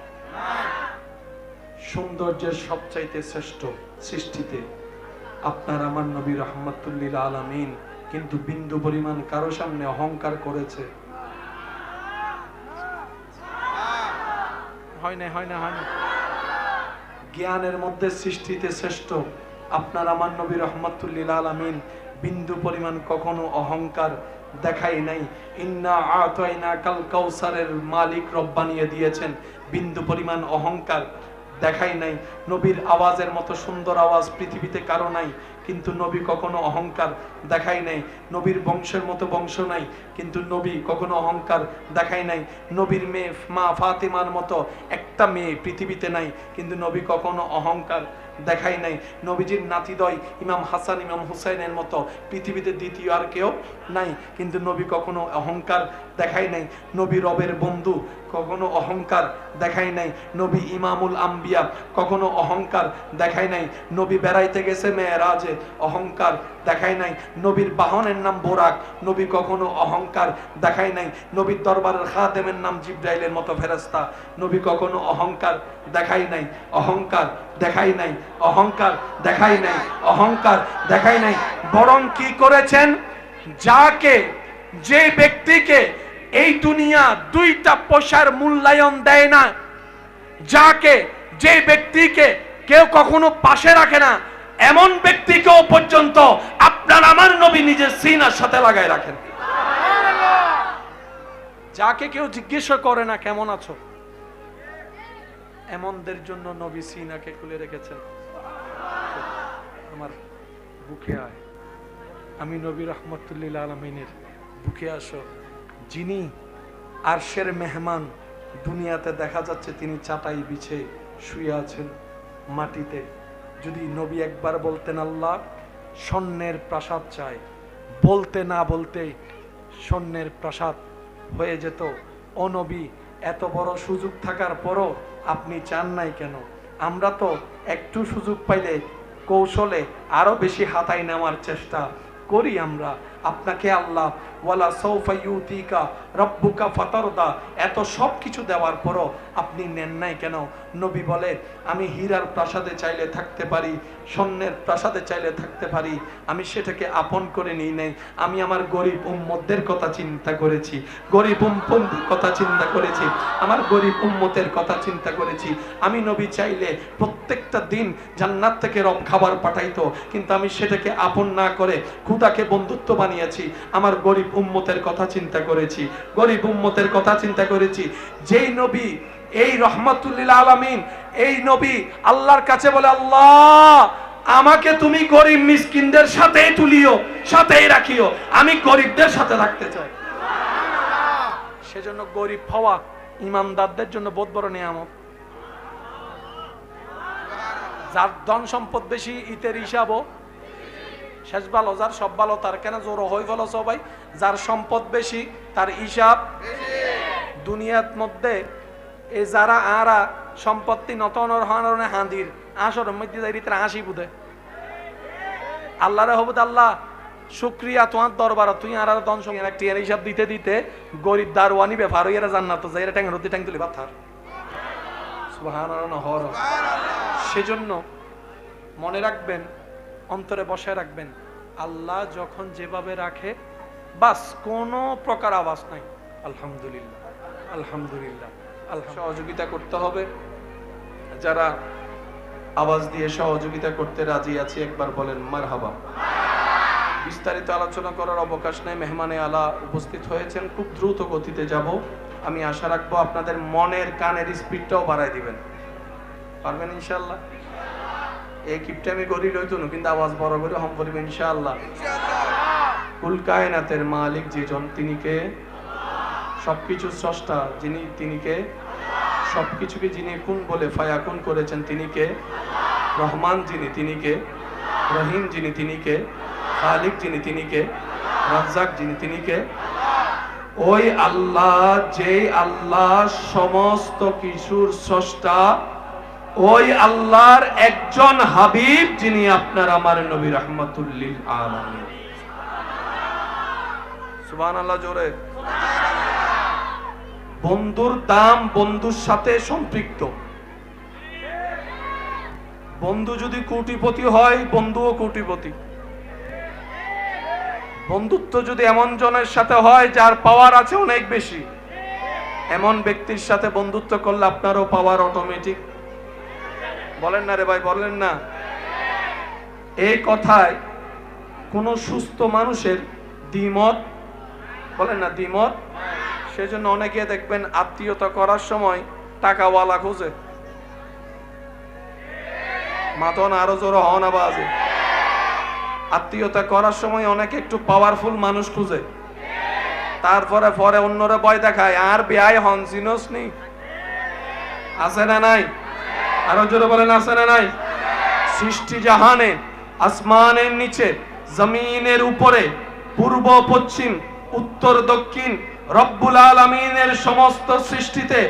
সৌন্দর্যের সবচাইতে শ্রেষ্ঠ সৃষ্টিতে আপনার আমার নবী রাহমাতুল লিল আলামিন কিন্তু বিন্দু পরিমাণ কারো সামনে অহংকার করেছে? হয় না হয় না হয় না। জ্ঞানের মধ্যে সৃষ্টিতে শ্রেষ্ঠ আপনার আমার নবী রাহমাতুল লিল আলামিন বিন্দু পরিমাণ কখনো অহংকার দেখাই নাই। ইন্না আতাইনাকাল কাউসারের মালিক রব বানিয়ে দিয়েছেন, বিন্দু পরিমাণ অহংকার দেখাই নাই। নবীর আওয়াজের মতো সুন্দর আওয়াজ পৃথিবীতে কারো নাই, কিন্তু নবী কখনো অহংকার দেখাই নাই। নবীর বংশের মতো বংশ নাই, কিন্তু নবী কখনো অহংকার দেখাই নাই। নবীর মেয়ে মা ফাতেমার মতো একটা মেয়ে পৃথিবীতে নাই, কিন্তু নবী কখনো অহংকার দেখাই নাই। নবীজির নাতিদ্বয় ইমাম হাসান ইমাম হুসাইনের মতো পৃথিবীতে দ্বিতীয় আর কেউ নাই, কিন্তু নবী কখনো অহংকার দেখাই নাই। নবী রবের বন্ধু, কখনো অহংকার দেখাই নাই। নবী ইমামুল আম্বিয়া, কখনো অহংকার দেখাই নাই। নবী বেড়াইতে গেছে মেয়েরাজে, অহংকার দেখাই নাই। নবীর বাহনের নাম বোরাক, নবী কখনো অহংকার দেখাই নাই। নবীর দরবারের খাদেমের নাম জিবরাইলের মতো ফেরেশতা, নবী কখনো অহংকার দেখাই নাই। অহংকার দেখাই নাই, অহংকার দেখাই নাই, অহংকার দেখাই নাই। বরং কি করেছেন? যাকে, যে ব্যক্তিকে এই দুনিয়া দুইটা পয়সার মূল্যায়ন দেয় না, যাকে, যে ব্যক্তিকে কেউ কখনো পাশে রাখে না, এমন ব্যক্তিকেও পর্যন্ত আপনার আমার নবী নিজের সিনার সাথে লাগায় রাখেন। যাকে কেউ জিজ্ঞেস করে না কেমন আছো, এমনদের জন্য নবী সিনাকে খুলে রেখেছেন। আমার বুকে আয়, আমি নবী রাহমাতুল লিল আলামিনের বুকে আসো। যিনি আরশের মেহমান, দুনিয়াতে দেখা যাচ্ছে তিনি চাটাই বিছে শুয়ে আছেন মাটিতে। যদি নবী একবার বলতেন আল্লাহ স্বর্ণের প্রাসাদ চায়, বলতে না বলতে স্বর্ণের প্রাসাদ হয়ে যেত। ও নবী, এত বড় সুযোগ থাকার পরও আপনি চান নাই কেন? আমরা তো একটু সুযোগ পাইলে কৌশলে আরো বেশি হাতায় নেওয়ার চেষ্টা করি। আমরা আপনাকে আল্লাহ ওয়ালা সাউফা ইউতিকা রাব্বুকা ফাতারদা এত সব কিছু দেওয়ার পরও আপনি নেন নাই কেন? নবী বলে, আমি হীরার প্রাসাদে চাইলে থাকতে পারি, স্বর্ণের প্রাসাদে চাইলে থাকতে পারি, আমি সেটাকে আপন করে নিই নাই। আমি আমার গরিব উম্মতদের কথা চিন্তা করেছি, গরিব উম্মতের কথা চিন্তা করেছি, আমার গরিব উম্মতের কথা চিন্তা করেছি। আমি নবী চাইলে প্রত্যেকটা দিন জান্নাত থেকে রব খাবার পাঠাইতো, কিন্তু আমি সেটাকে আপন না করে খুদাকে বন্ধুত্ব বানিয়েছি। আমার গরিব উম্মতের কথা চিন্তা করেছি, গরিব উম্মতের কথা চিন্তা করেছি। যেই নবী, এই রহমাতুল্লিল আলামিন, এই নবী আল্লাহর কাছে বলে, আল্লাহ আমাকে তুমি গরিব মিসকিনদের সাথেই তুলিও, সাথেই রাখিও, আমি গরিবদের সাথে থাকতে চাই। সেজন্য গরিব হওয়া ইমানদারদের জন্য বহুত বড় নিয়ামত। যার ধন সম্পদ বেশি ইতের হিসাবও শেষ ভালো, যার সব ভালো তার কেন জোর হয়ে ফেলো সবাই। যার সম্পদ বেশি তার হিসাব দুনিয়ার মধ্যে এ যারা আরা সম্পত্তি নতনের হনরনে হাঁদির আসরের মধ্যে যাই তারা হাসি বুধে আল্লাহরে হবুদ, আল্লাহ শুক্রিয়া তোমার দরবার, তুই আর ধন সঙ্গে একটি হিসাব দিতে দিতে গরিব দারওয়ানি ব্যাপার হইয়া জান্নাত যাই ট্যাং রতি ট্যাং তুলি বাথার সুবহানাল্লাহ হর। সেজন্য মনে রাখবেন, অন্তরে বসায় রাখবেন, আল্লাহ যখন যেভাবে রাখে বাস কোনো প্রকার আওয়াজ নাই। আলহামদুলিল্লাহ, আলহামদুলিল্লাহ, সহযোগিতা করতে হবে। যারা আওয়াজ দিয়ে সহযোগিতা করতে রাজি আছে একবার বলেন মারহাবা। বিস্তারিত আলোচনা করার অবকাশ নেই, মেহমানে আলা উপস্থিত হয়েছেন, খুব দ্রুত গতিতে যাব। আমি আশা রাখবো আপনাদের মনের কানের স্পিডটাও বাড়াই দিবেন, পারবেন ইনশাআল্লাহ। এই কিপটা আমি করি রইতো না, কিন্তু আওয়াজ বড় করে হম করবেন ইনশাআল্লাহ। কুল কায়নাতের মালিক যেজন, তিনি কে? সবকিছু স্রষ্টা যিনি, তিনি কে? সবকিছুকে যিনি কুন বলে ফায়াকুন করেছেন, তিনি কে? রহমান যিনি, তিনি কে? রহিম যিনি, তিনি কে? খালিক যিনি, তিনি কে? রাজ্জাক যিনি, তিনি কে? ওই আল্লাহ, যে আল্লাহ সমস্ত কিছুর স্রষ্টা, ওই আল্লাহর একজন হাবিব যিনি আপনার আমার নবী রাহমাতুল লিল আলামিন। সুবহানাল্লাহ জোরে। বন্ধুর দাম বন্ধুর সাথে সম্পৃক্ত। বন্ধু যদি কোটিপতি হয়, বন্ধুও কোটিপতি। বন্ধুত্ব যদি এমন জনের সাথে হয় যার পাওয়ার আছে অনেক বেশি, এমন ব্যক্তির সাথে বন্ধুত্ব করলে আপনারও পাওয়ার অটোমেটিক। বলেন না রে ভাই, বলেন না? এই কথায় কোন সুস্থ মানুষের দ্বিমত, বলেন না দ্বিমত। সেজন্য অনেকে দেখবেন আত্মীয়তা করার সময় টাকাওয়ালা খুঁজে, মাতন আরো জোর হন আওয়াজে। আত্মীয়তা করার সময় অনেকে একটু পাওয়ারফুল মানুষ খুঁজে, তারপরে পরে অন্যরা ভয় দেখায় আর বেয়াই হন চিনোস নি। আছে না নাই? আরো জোরে বলেন আছে না নাই? সৃষ্টি জাহানে, আসমানের নিচে, জমিনের উপরে, পূর্ব পশ্চিম, উত্তর দক্ষিণ, রব্বুল আলামিনের সমস্ত সৃষ্টিতে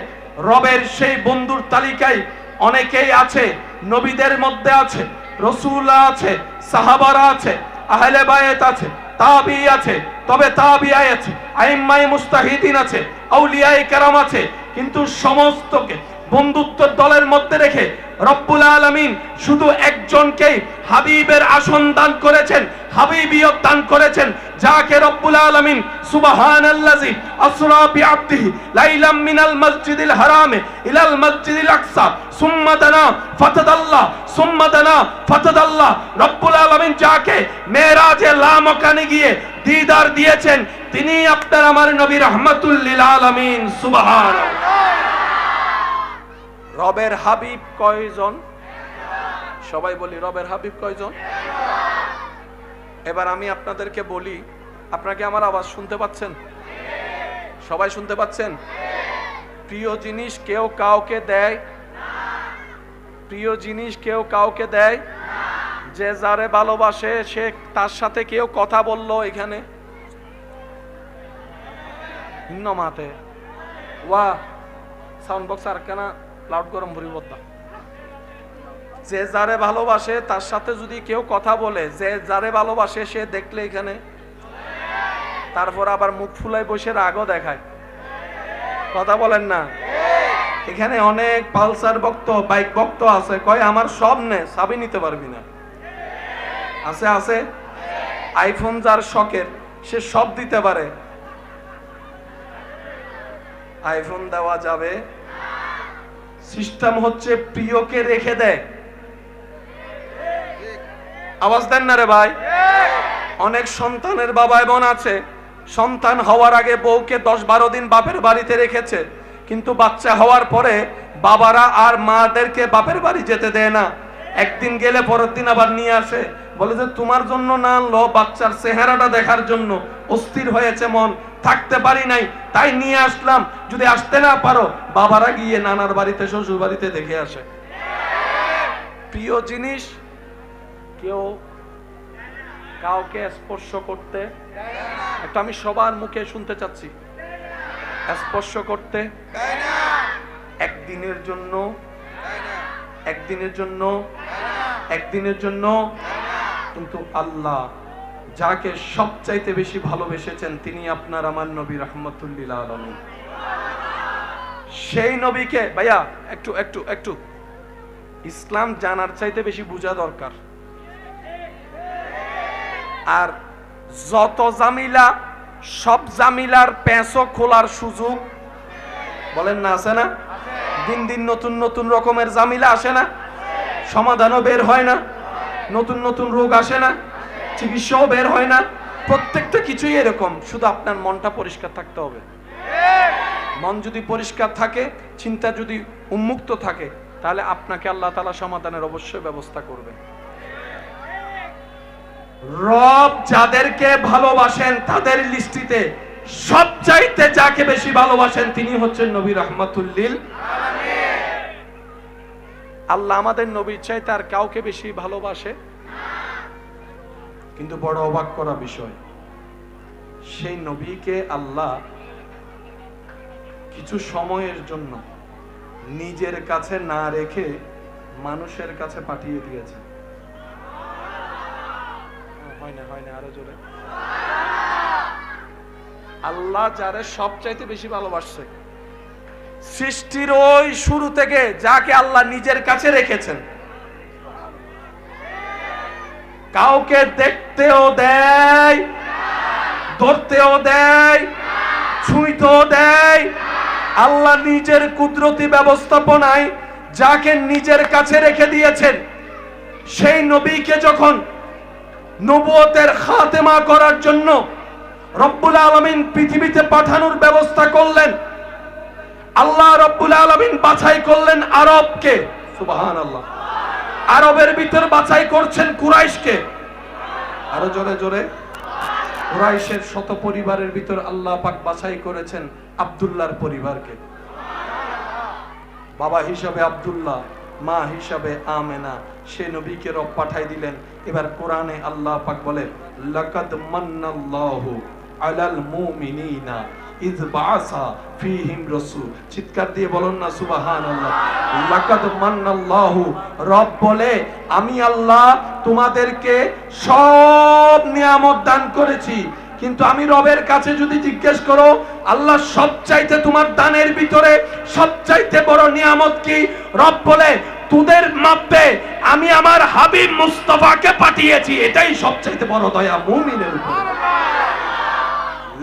রবের সেই বন্ধুর তালিকায় অনেকেই আছে। নবীদের মধ্যে আছে, রাসূল আছে, সাহাবারা আছে, আহলে বায়াত আছে, তাবি আছে, তবে তাবিআই আছে, আইম্মায়ে মুস্তাহিদিন আছে, আউলিয়ায়ে কেরাম আছে। কিন্তু সমস্তকে বন্ধুত্বের দলের মধ্যে রেখে রব্বুল আলামিন শুধু একজনকেই হাবিবের আসন দান করেছেন, হাবিবিয়ত দান করেছেন, যাকে রব্বুল আলামিন সুবহানাল্লাযী আসরা বিআবদিহি লাইলাম মিনাল মসজিদিল হারামে ইলাল মসজিদিল আকসা সুম্মা দানা ফাতাদাল্লাহ সুম্মা দানা ফাতাদাল্লাহ। রব্বুল আলামিন যাকে মেরাজে লামকানে গিয়ে দিদার দিয়েছেন, তিনি আপনার আমার নবী রাহমাতুল লিল আলামিন। সুবহানাল্লাহ। রবের হাবিব কয়জন? সবাই বলি রবের হাবিব কয়জন? এবার আমি আপনাদেরকে বলি, আপনাকে আমার আওয়াজ শুনতে পাচ্ছেন? সবাই শুনতে পাচ্ছেন? প্রিয় জিনিস কেউ কাউকে দেয়? প্রিয় জিনিস কেউ কাউকে দেয়? যে যারে ভালোবাসে সে তার সাথে কেউ কথা বললো এখানে ভিন্ন মাতে ওয়া সাউন্ড বক্স আর কেন লাউড গরম পরিবর্তন যে যারে ভালোবাসে তার সাথে যদি কেউ কথা বলে যে যারে ভালোবাসে সে দেখলে এখানে তারপর আবার মুখ ফুলাই বসে রাগও দেখায় কথা বলেন না এখানে অনেক পালসার ভক্ত বাইক ভক্ত আছে কয় আমার সব নে সাবি নিতে পারবি না আছে আছে আইফোন যার শখের সে সব দিতে পারে আইফোন দেওয়া যাবে সিস্টেম হচ্ছে প্রিয়কে রেখে দেয় আওয়াজ দেন না রে ভাই অনেক সন্তানের বাবা বোন আছে সন্তান হওয়ার আগে বউকে 10-12 দিন বাপের বাড়িতে রেখেছে কিন্তু বাচ্চা হওয়ার পরে বাবারা আর মাদেরকে বাপের বাড়ি যেতে দেয় না একদিন গেলে পরের দিন আবার নিয়ে আসে বলে যে তোমার জন্য না আনলো বাচ্চার চেহারাটা দেখার জন্য অস্থির হয়েছে মন থাকতে পারি নাই তাই নিয়ে আসলাম যদি আসতে না পারো বাবারা গিয়ে নানার বাড়িতে শ্বশুর বাড়িতে দেখে আসে প্রিয় জিনিস কেউ কাউকে স্পর্শ করতে একটা আমি সবার মুখে শুনতে চাচ্ছি স্পর্শ করতে একদিনের জন্য একদিনের জন্য কিন্তু আল্লাহ যাকে সবচাইতে বেশি ভালোবেসেছেন তিনি আপনার আমার নবী রাহমাতুল লিল আলামিন সেই নবীকে ভাইয়া একটু ইসলাম জানার চাইতে বেশি বোঝা দরকার আর যত জামিলা সব জামিলার পেঁচো খোলার সুযোগ বলেন না আছে না দিন দিন নতুন নতুন রকমের জামিলা আসে না সমাধানও বের হয় না নতুন নতুন রোগ আসে না চিকিৎসাও বের হয় না প্রত্যেকটা কিছুই এরকম শুধু আপনার মনটা পরিষ্কার থাকতে হবে মন যদি পরিষ্কার থাকে চিন্তা যদি উন্মুক্ত থাকে তাহলে আপনাকে আল্লাহ তাআলা সমাধানের অবশ্যই ব্যবস্থা করবে রব যাদেরকে ভালোবাসেন তাদের লিস্টিতে সবচাইতে যাকে বেশি ভালোবাসেন তিনি হচ্ছেন নবী রাহমাতুল লিল আলামিন আল্লাহ আমাদের নবীর চাইতে আর কাউকে বেশি ভালোবাসে কিন্তু বড় অবাক করা বিষয় সেই নবীকে আল্লাহ কিছু সময়ের জন্য নিজের কাছে না রেখে মানুষের কাছে পাঠিয়ে দিয়েছে হয় না আরো জোরে আল্লাহ যারে সবচাইতে বেশি ভালোবাসছে সৃষ্টির ওই শুরু থেকে যাকে আল্লাহ নিজের কাছে রেখেছেন কাউকে দেখতেও দেয় ধরতেও দেয় ছুঁইতেও দেয় আল্লাহ নিজের কুদরতি ব্যবস্থাপনায় যাকে নিজের কাছে রেখে দিয়েছেন সেই নবীকে যখন নবুয়তের খাতেমা করার জন্য রব্বুল আলামিন পৃথিবীতে পাঠানোর ব্যবস্থা করলেন আল্লাহ রব্বুল আলামিন বাছাই করলেন আরবকে সুবহানাল্লাহ আরবের ভিতর বাছাই করছেন কুরাইশকে আরো জোরে জোরে কুরাইশের শত পরিবারের ভিতর আল্লাহ পাক বাছাই করেছেন আব্দুল্লাহর পরিবারকে বাবা হিসাবে আব্দুল্লাহ মা হিসাবে আমেনা সে নবীকে রব পাঠাই দিলেন এবার কোরআনে আল্লাহ পাক বলে লাকাদ মান্নাল্লাহু আলাল মুমিনিনা ইয বাআসা ফীহিম রাসূল চিৎকার দিয়ে বলুন না সুবহানাল্লাহ লাকাদ মান্নাল্লাহু রব বলে আমি আল্লাহ তোমাদেরকে সব নিয়ামত দান করেছি কিন্তু আমি রবের কাছে যদি জিজ্ঞেস করো আল্লাহ সবচাইতে তোমার দানের ভিতরে সবচাইতে বড় নিয়ামত কি রব বলে তোদের মাপে আমি আমার হাবিব মুস্তাফাকে পাঠিয়েছি এটাই সবচাইতে বড় দয়া মুমিনের উপর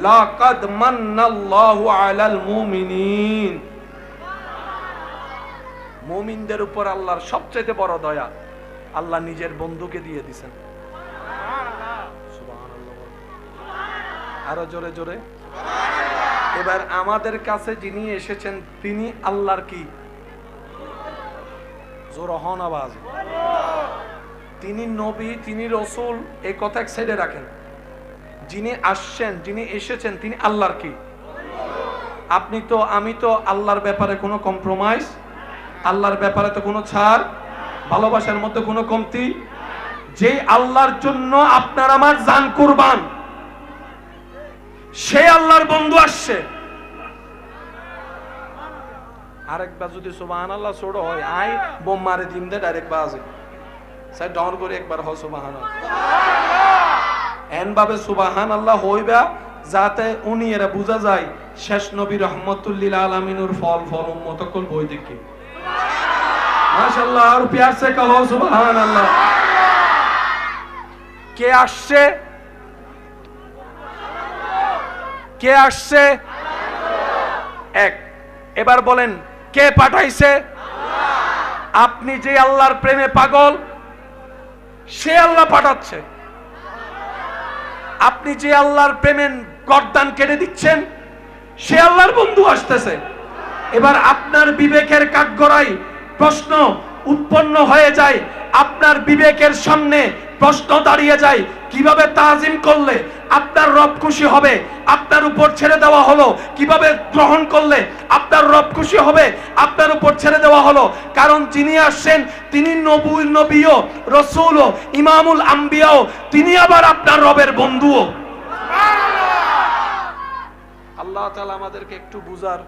লাকাদ মান্নাল্লাহু আলাল মুমিনিন মুমিনদের উপর আল্লাহর সবচাইতে বড় দয়া আল্লাহ নিজের বন্ধুকে দিয়ে দিবেন সুবহানাল্লাহ আরো জোরে জোরে এবার আমাদের কাছে যিনি এসেছেন তিনি আল্লাহর কি জোরহন আওয়াজ তিনি নবী তিনি রাসূল এই কথা এক সাইডে রাখেন যিনি আসছেন যিনি এসেছেন তিনি আল্লাহর কি আপনি তো আমি তো আল্লাহর ব্যাপারে কোনো কম্প্রোমাইজ আল্লাহর ব্যাপারে তো কোনো ছাড় ভালোবাসার মধ্যে কোনো কমতি যে আল্লাহর জন্য আপনার আমার জান কুরবান, সে আল্লাহর বন্ধু আসছে। আরেকবার যদি সুবহানাল্লাহ ছোড় হয়, আই বোম মারে দিম দে ডাইরেক্ট বাজে সাই ডর করে একবার হ সুবহানাল্লাহ এন ভাবে সুবহানাল্লাহ হইবা যাতে উনি এরা বুঝা যায় শেষ নবী রহমতুল লিল আলামিনের ফল ফল উম্মত কল বই দেখি মাশাআল্লাহ। আর প্যার সে কहो সুবহানাল্লাহ। কে আসছে? কে আসছে? এক। এবার বলেন কে পাঠাইছে? আপনি যে আল্লাহর প্রেমে পাগল, সে আল্লাহ পাঠাচ্ছে। আপনি যে আল্লাহর প্রেমে গর্দান কেটে দিচ্ছেন, সে আল্লাহর বন্ধু আসতেছে। এবার আপনার বিবেকের কাঠগড়ায় প্রশ্ন উৎপন্ন হয়ে যায়, আপনার বিবেকের সামনে প্রশ্ন দাঁড়িয়ে যায়, কিভাবে তাজিম করলে আপনার রব খুশি হবে? আপনার উপর ছেড়ে দেওয়া হলো কিভাবে গ্রহণ করলে আপনার রব খুশি হবে? আপনার উপর ছেড়ে দেওয়া হলো কারণ যিনি আসছেন তিনি নবীও, রাসূলও, ইমামুল আম্বিয়াও, তিনি আবার আপনার রবের বন্ধুও। আল্লাহ তাআলা আমাদেরকে একটু বুঝার,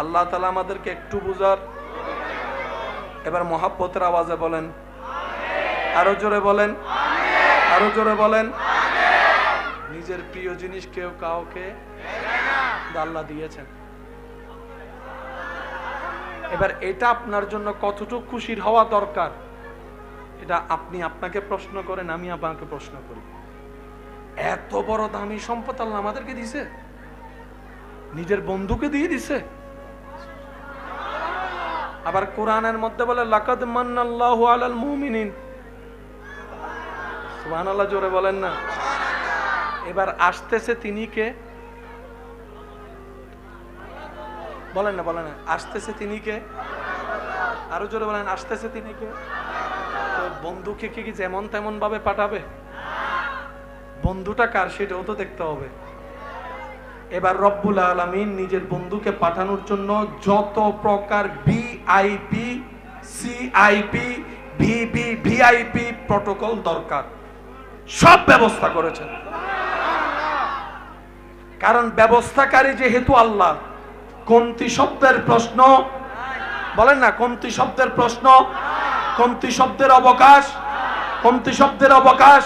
আল্লাহ তাআলা আমাদেরকে একটু বুঝার। এবার মহাব্বতের আওয়াজে বলেন আরো জোরে বলেন, আরো জোরে বলেন। নিজের প্রিয় জিনিস কেউ কাউকে আল্লাহ দিয়েছেন। এবার এটা আপনার জন্য কতটুকু খুশির হওয়া দরকার, এটা আপনি আপনাকে প্রশ্ন করেন, আমি আপনাকে প্রশ্ন করি। এত বড় দামি সম্পদ আল্লাহ আমাদেরকে দিছে, নিজের বন্ধুকে দিয়ে দিছে। আবার কোরআনের মধ্যে বলে লাকাদ মান্নাল্লাহু আলাল মুমিনিন। সুবহানাল্লাহ জোরে বলেন না। এবার আসতেছে তিনি কে? বলেন না, বলেন না। আসতেছে তিনি কে? আরো জোরে বলেন, আসতেছে তিনি কে? তো বন্ধুকে কি যেমন তেমন ভাবে পাঠাবে? বন্ধুটা কার সেটাও তো দেখতে হবে। এবার রব্বুল আলামিন নিজের বন্ধুকে পাঠানোর জন্য যত প্রকার ভিআইপি, সিআইপি, ভিভিভিআইপি প্রটোকল দরকার সব ব্যবস্থা করেছেন। কারণ ব্যবস্থাকারী যেহেতু আল্লাহ, কমতি শব্দের প্রশ্ন বলেন না, কমতি শব্দের প্রশ্ন, কমতি শব্দের অবকাশ, কমতি শব্দের অবকাশ।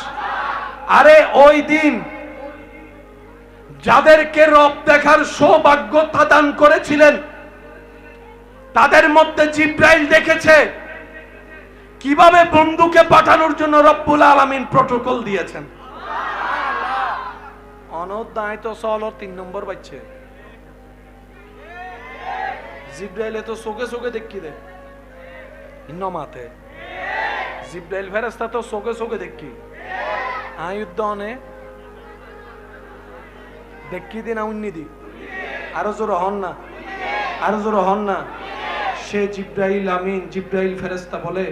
আরে ওই দিন যাদেরকে রব দেখার সৌভাগ্য দান করেছিলেন তাদের মধ্যে জিব্রাইল দেখেছে কিভাবে বন্ধুকে পাঠানোর জন্য রব্বুল আলামিন প্রটোকল দিয়েছেন। অনদায় তো চলো 3 নম্বর বাচ্চে জিব্রাইলে তো চোখে চোখে দেখি দে ইন্নমাতে জিব্রাইল ফেরেশতা তো চোখে চোখে দেখি আয়ুদ্ধনে দেখি দিন উন্নিদি আরো জোর হন না, আরো জোর হন না। সে জিব্রাইল আমিন, জিব্রাইল ফেরেশতা বলে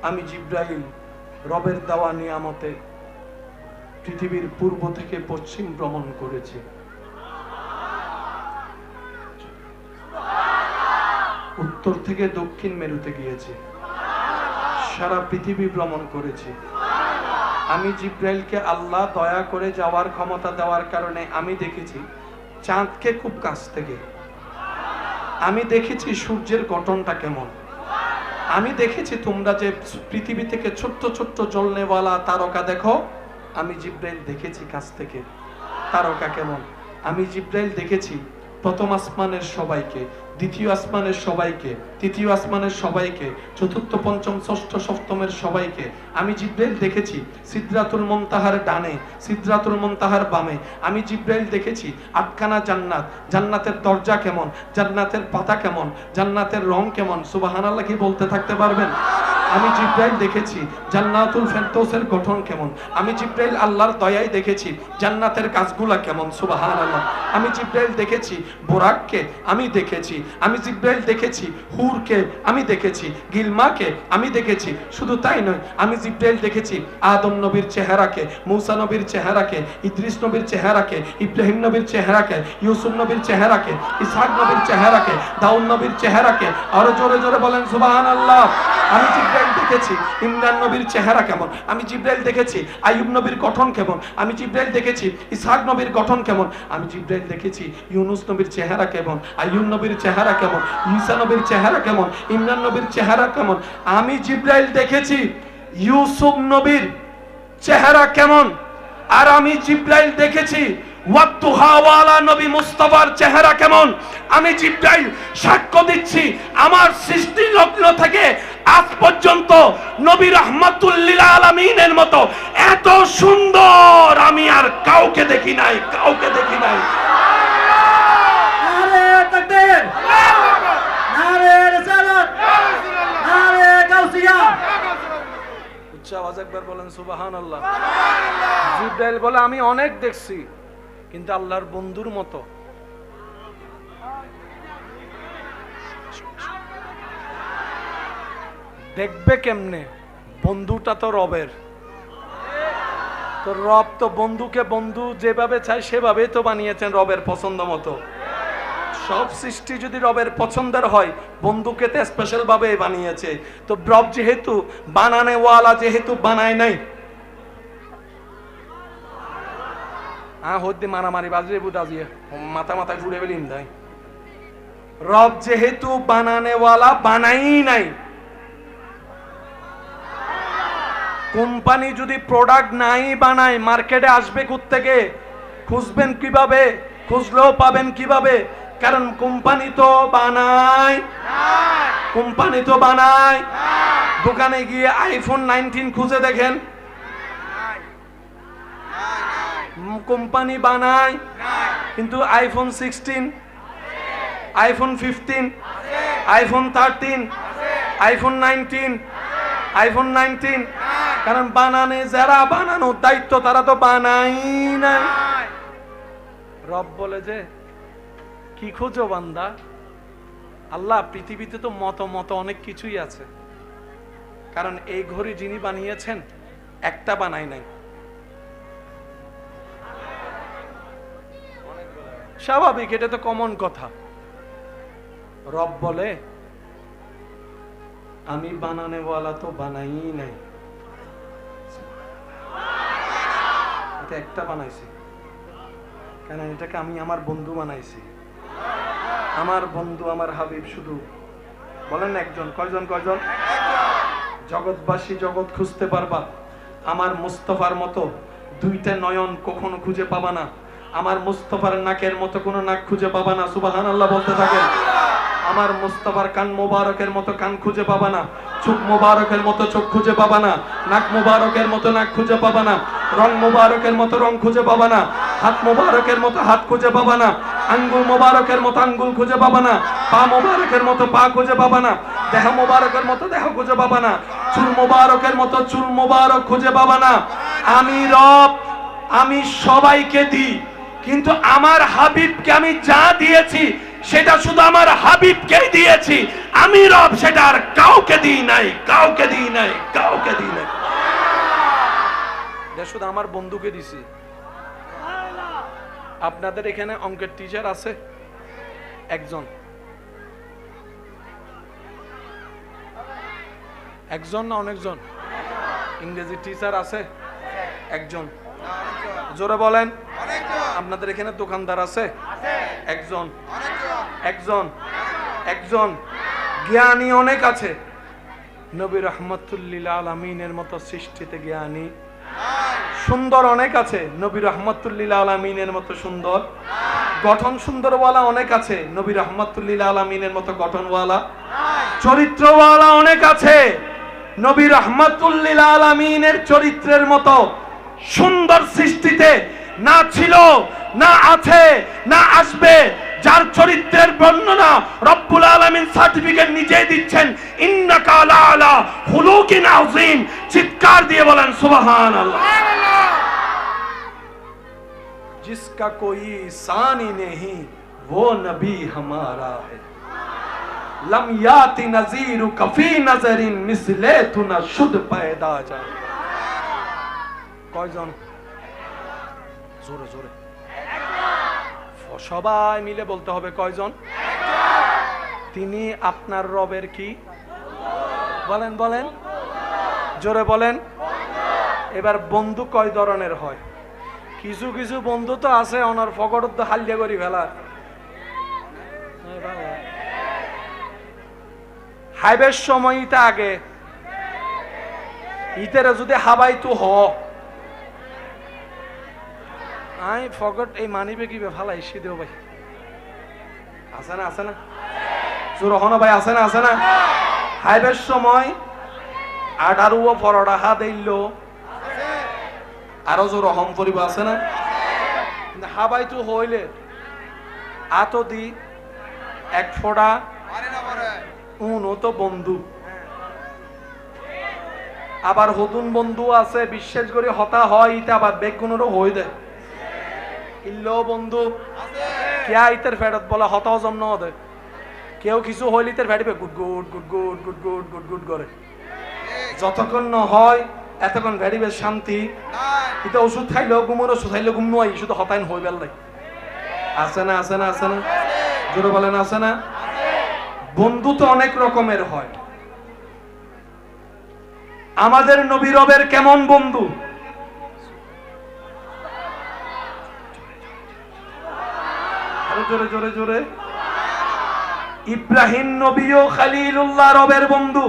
আমি জিব্রাইল রবের দেওয়া নিয়ামতে পৃথিবীর পূর্ব থেকে পশ্চিম ভ্রমণ করেছি, উত্তর থেকে দক্ষিণ মেরুতে গিয়েছি, সারা পৃথিবী ভ্রমণ করেছি। আমি জিব্রাইলকে আল্লাহ দয়া করে যাওয়ার ক্ষমতা দেওয়ার কারণে আমি দেখেছি চাঁদকে খুব কাছ থেকে, আমি দেখেছি সূর্যের গঠনটা কেমন, আমি দেখেছি তোমরা যে পৃথিবী থেকে ছোট্ট ছোট্ট জ্বলনেওয়ালা তারকা দেখো, আমি জিব্রাইল দেখেছি কাছ থেকে তারকা কেমন। আমি জিব্রাইল দেখেছি প্রথম আসমানের সবাইকে, দ্বিতীয় আসমানের সবাইকে, তৃতীয় আসমানের সবাইকে, চতুর্থ পঞ্চম ষষ্ঠ সপ্তমের সবাইকে। আমি জিব্রাইল দেখেছি সিদরাতুল মুনতাহার ডানে, সিদরাতুল মুনতাহার বামে। আমি জিব্রাইল দেখেছি 8খানা জান্নাত, জান্নাতের দরজা কেমন, জান্নাতের পাতা কেমন, জান্নাতের রং কেমন। সুবহানাল্লাহ কি বলতে থাকতে পারবেন? আমি জিব্রাইল দেখেছি জান্নাতুল ফেরদৌসের গঠন কেমন। আমি জিব্রাইল আল্লাহর দয়ায় দেখেছি জান্নাতের কাজগুলা কেমন, সুবহানাল্লাহ। আমি জিব্রাইল দেখেছি বুরাককে, আমি দেখেছি। আমি জিব্রাইল দেখেছি হুরকে, আমি দেখেছি গিলমাকে, আমি দেখেছি। শুধু তাই নয়, আমি জিব্রাইল দেখেছি আদম নবীর চেহারাকে, মূসা নবীর চেহারাকে, ইদ্রিস নবীর চেহারাকে, ইব্রাহিম নবীর চেহারাকে, ইউসুফ নবীর চেহারাকে, ইসহাক নবীর চেহারাকে, দাউদ নবীর চেহারাকে। আরো জোরে জোরে বলেন সুবহানাল্লাহ। আমি জিব্রাইল দেখেছি ইমরান নবীর চেহারা কেমন। আমি জিব্রাইল দেখেছি আইয়ুব নবীর গঠন কেমন। আমি জিব্রাইল দেখেছি ইসহাক নবীর গঠন কেমন। আমি জিব্রাইল দেখেছি ইউনুস নবীর চেহারা কেমন, আইয়ুব নবীর চেহারা কেমন, ঈসা নবীর চেহারা কেমন, ইমরান নবীর চেহারা কেমন। আমি জিব্রাইল দেখেছি ইউসুফ নবীর চেহারা কেমন। আর আমি জিব্রাইল দেখেছি ওয়াত্তুহাওয়ালা নবী মুস্তাফার চেহারা কেমন। আমি জিব্রাইল সাক্ষ্য দিচ্ছি আমার সৃষ্টি লগ্ন থেকে আজ পর্যন্ত নবী রাহমাতুল লিল আলামিনের মতো এত সুন্দর আমি আর কাউকে দেখি নাই, কাউকে দেখি নাই। নারে তাকবীর, নারে রিসালাত, নারে গাউসিয়া। উচ্চ আওয়াজ একবার বলেন সুবহানাল্লাহ। জিব্রাইল বলে আমি অনেক দেখছি কিন্তু আল্লাহর বন্ধুর মতো। দেখবে কেমনে? বন্ধুটা তো রবের। তো রব তো বন্ধুকে বন্ধু যেভাবে চায় সেভাবেই তো বানিয়েছেন রবের পছন্দ মতো। সব সৃষ্টি যদি রবের পছন্দের হয়, বন্ধুকে তো স্পেশাল ভাবে বানিয়েছে। তো রব যেহেতু বানানেওয়ালা, যেহেতু বানায় নাই, হইতে মারামারি বাজরে বুদাজিয়ে মাথা মাথা ঘুরে বেলিম দেয়। রব যেহেতু বানানেওয়ালা, বানাই নাই। কোম্পানি যদি প্রোডাক্ট নাই বানায়, মার্কেটে আসবে কোত্থেকে? খুঁজবেন কিভাবে? খুঁজলেও পাবেন কিভাবে? কারণ কোম্পানি তো বানায়, কোম্পানি তো বানায়। দোকানে গিয়ে আইফোন 19 খুঁজে দেখেন, কোম্পানি বানায়। কিন্তু iPhone 16, iPhone 15, iPhone 13, iPhone 19, iPhone 19। কারণ বানানে যারা বানানোর দায়িত্ব তারা তো বানাই না। রব বলে যে কি খোঁজো বান্দা? আল্লাহ পৃথিবীতে তো মত মত অনেক কিছুই আছে। কারণ এই ঘড়ি যিনি বানিয়েছেন একটা বানাই নাই। স্বাভাবিক, এটা তো কমন কথা। রব বলে আমি বানানেওয়ালা তো বানাই নাই, এটা একটা বানাইছি। কেন? এটাকে আমি আমার বন্ধু বানাইছি। আমার বন্ধু, আমার হাবিব। শুধু বলেন একজন, কয়জন? কয়জন? জগৎবাসী জগৎ খুঁজতে পারবা, আমার মুস্তাফার মতো দুইটা নয়ন কখনো খুঁজে পাবা না। আমার মুস্তাফার নাকের মতো কোনো নাক খুঁজে পাবা না। সুবহানাল্লাহ বলতে থাকেন। আমার মুস্তাফার কান মোবারকের মতো কান খুঁজে পাবা না, চোখ মোবারকের মতো চোখ খুঁজে পাবা না, নাক মোবারকের মতো নাক খুঁজে পাবা না, রং মোবারকের মতো রং খুঁজে পাবা না, হাত মোবারকের মতো হাত খুঁজে পাবা না, আঙ্গুল মোবারকের মতো আঙ্গুল খুঁজে পাবা না, পা মোবারকের মতো পা খুঁজে পাবা না, দেহ মোবারকের মতো দেহ খুঁজে পাবা না, চুল মোবারকের মতো চুল মোবারক খুঁজে পাবা না। আমি রব, আমি সবাইকে দিই, কিন্তু আমার হাবিবকে আমি যা দিয়েছি সেটা শুধু আমার হাবিবকেই দিয়েছি। আমি রব, সেটা আর কাউকে দিই নাই, কাউকে দিই নাই, কাউকে দিই নাই। এটা শুধু আমার বন্ধুকে দিছি। আপনাদের এখানে অঙ্কের টিচার আছে একজন? একজন না অনেকজন? ইংরেজি টিচার আছে একজন? জোরে বলেন। আপনাদের এখানে দোকানদার আছে একজন? একজন? একজন? জ্ঞানী অনেক আছে। নবী রাহমাতুল লিল আলামিনের মতো সৃষ্টিতে জ্ঞানী সুন্দর অনেক আছে। নবী রাহমাতুল লিল আলামিনের মতো সুন্দর গঠন সুন্দরওয়ালা অনেক আছে। নবী রাহমাতুল লিল আলামিনের মতো গঠনওয়ালা চরিত্রওয়ালা অনেক আছে। নবী রাহমাতুল লিল আলামিনের চরিত্রের মতো সুন্দর সৃষ্টিতে না ছিল, না আছে, না আসবে। যার চরিত্রের বর্ণনা রব্বুল আলামিন সার্টিফিকেট নিজেই দিচ্ছেন, ইন্নাকা আলা খুলুকিন আযীম। চিৎকার দিয়ে বলেন সুবহানাল্লাহ। जिसका कोई सानी नहीं वो नबी हमारा है, लम याति नजीरु कफी नजरिन मिसले तु न शुद्ध पैदा जा। কয়জন? জোরে জোরে সবাই মিলে বলতে হবে, কয়জন? তিনি আপনার রবের কি? বলেন বলেন, জোরে বলেন। এবার বন্ধু কয় ধরনের হয়? কিছু কিছু বন্ধু তো আছে ওনার ফকট তো হালিয়া করি ফেলার। হাইবের সময় ইটা আগে ইতেরা যদি হাবাই তো হ আই ফকট এই মানিবে কি ফালাই দেও ভাই, আছে না? আছে না? জোর হন ভাই, আছে না? আছে না? হাইবের সময় 18 পরোটা হাত দিল আরো জোর হম করিব, আছে না? হাবাই তো হইলে আতো দি এক ফোড়া উন তো বন্ধু। আবার হতুন বন্ধু আছে বিশ্বাস করে হতা হয় ইটা আবার বেগুনেরও হয়ে দেয় ইল্লো বন্ধু কিয়া ইতের ফেরত বলা হতাও জন্ম হতে কেউ কিছু হইলে ইতের ফেটিবে গুড গুড গুড গুড গুড গুড গুড গুড করে। যতক্ষণ ন হয় এতক্ষণ ভেড়িবে শান্তি। এটা ওষুধ খাইলেও ঘুমোর, ওষুধ খাইলেও ঘুম নয়, শুধু হতাইন হয়ে বেল নাই। আছে না? আছে না? আছে না? জোরে বলেন, আছে না? বন্ধু তো অনেক রকমের হয়। আমাদের নবী রবের কেমন বন্ধু? জোরে জোরে জোরে। ইব্রাহিম নবীও খলিলুল্লাহ রবের বন্ধু।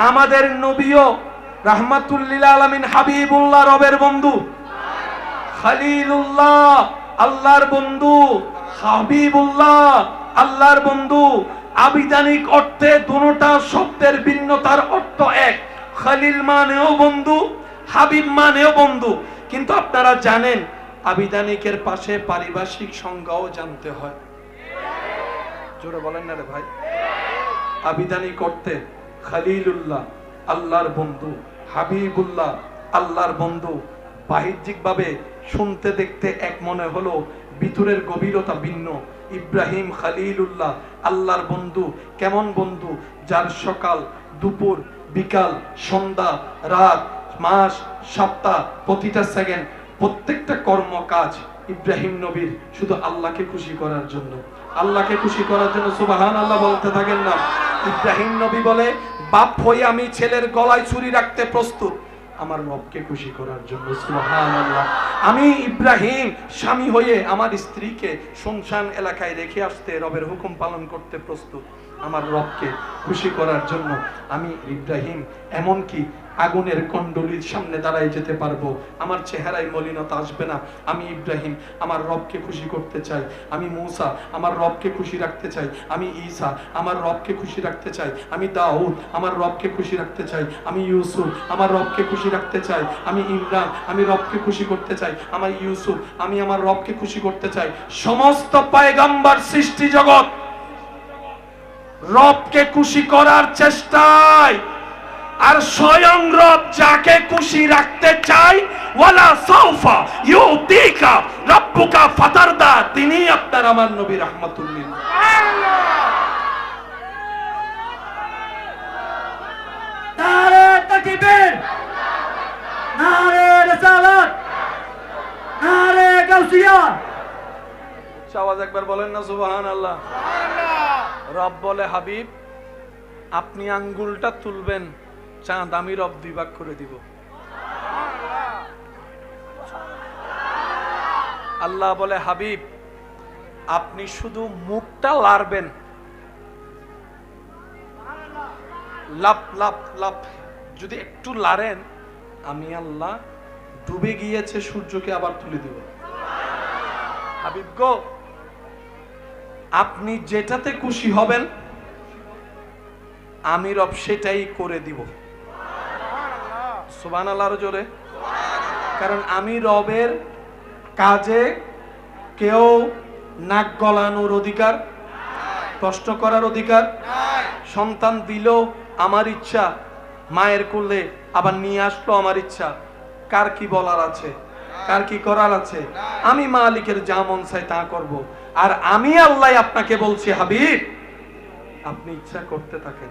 আমাদের নবীও রাহমাতুল লিল আলামিন হাবিবুল্লাহ রবের বন্ধু। খলিলুল্লাহ আল্লাহর বন্ধু, হাবিবুল্লাহ আল্লাহর বন্ধু। আবিধানিক অর্থে দুটোটা শব্দের ভিন্নতার অর্থ এক। খলিল মানেও বন্ধু, হাবিব মানেও বন্ধু। কিন্তু আপনারা জানেন আবিধানিকের পাশে পারিভাষিক সংজ্ঞাও জানতে হয়। জোরে বলেন না রে ভাই। আবিধানিক অর্থে খলিলুল্লাহ আল্লাহর বন্ধু, হাবিবুল্লাহ আল্লাহর বন্ধু। বাহ্যিকভাবে শুনতে দেখতে এক মনে হলো, ভিতরের গভীরতা ভিন্ন। ইব্রাহিম খলিলুল্লাহ আল্লাহর বন্ধু। কেমন বন্ধু? যার সকাল, দুপুর, বিকাল, সন্ধ্যা, রাত, মাস, সপ্তাহ, প্রতিটা সেকেন্ড, প্রত্যেকটা কর্মকাজ ইব্রাহিম নবীর শুধু আল্লাহকে খুশি করার জন্য। আল্লাহকে খুশি করার জন্য সুবহানাল্লাহ বলতে থাকেন না। ইব্রাহিম নবী বলে, বাপ হয়ে আমি ছেলের গলায় ছুরি রাখতে প্রস্তুত আমার রবকে খুশি করার জন্য। সুবহানাল্লাহ। আমি ইব্রাহিম স্বামী হয়ে আমার স্ত্রীকে শুনশান এলাকায় রেখে আসতে রবের হুকুম পালন করতে প্রস্তুত আমার রবকে খুশি করার জন্য। আমি ইব্রাহিম এমনকি আগুনের কন্ডলির সামনে দাঁড়ায় যেতে পারবো, আমার চেহারায় মলিনতা আসবে না। আমি ইব্রাহিম আমার রবকে খুশি করতে চাই। আমি মূসা আমার রবকে খুশি রাখতে চাই। আমি ঈসা আমার রবকে খুশি রাখতে চাই। আমি দাউদ আমার রবকে খুশি রাখতে চাই। আমি ইউসুফ আমার রবকে খুশি রাখতে চাই। আমি ইমরান আমি রবকে খুশি করতে চাই। আমার ইউসুফ আমি আমার রবকে খুশি করতে চাই। সমস্ত পয়গম্বর সৃষ্টি জগৎ রবকে খুশি করার চেষ্টায়, আর স্বয়ং রব যাকে খুশি রাখতে চাই, ওয়ালা সাউফা ইউতিকা রাব্বুকা ফাতারদা, তিনি আপনার আমার নবী রাহমাতুল লিল নারে তাকবীর, নারে রিসালাত, নারে গাউসিয়া। আওয়াজ একবার বলেন না সুবহানাল্লাহ। রব বলে, হাবিব আপনি আঙ্গুলটা তুলবেন, চাঁদ আমি রব 2 ভাগ করে দিব। আল্লাহ বলে, হাবিব আপনি শুধু মুখটা লাড়বেন, লাপ লাপ লাপ যদি একটু লাড়েন, আমি আল্লাহ ডুবে গিয়েছে সূর্যকে আবার তুলে দিব। হাবিব গো, আপনি যেটাতে খুশি হবেন আমি রব সেটাই করে দিব। সুবহানাল্লাহর জোরে। কারণ আমি রবের কাজে কেউ নাক গলানোর অধিকার, কষ্ট করার অধিকার, সন্তান দিল আমার ইচ্ছা, মায়ের কোলে আবার নিয়ে আসলো আমার ইচ্ছা। কার কি বলার আছে? কার কি করার আছে? আমি মালিকের যা মন চাই তা করব। আর আমি আল্লাহ আপনাকে বলছি, হাবিব আপনি ইচ্ছা করতে থাকেন,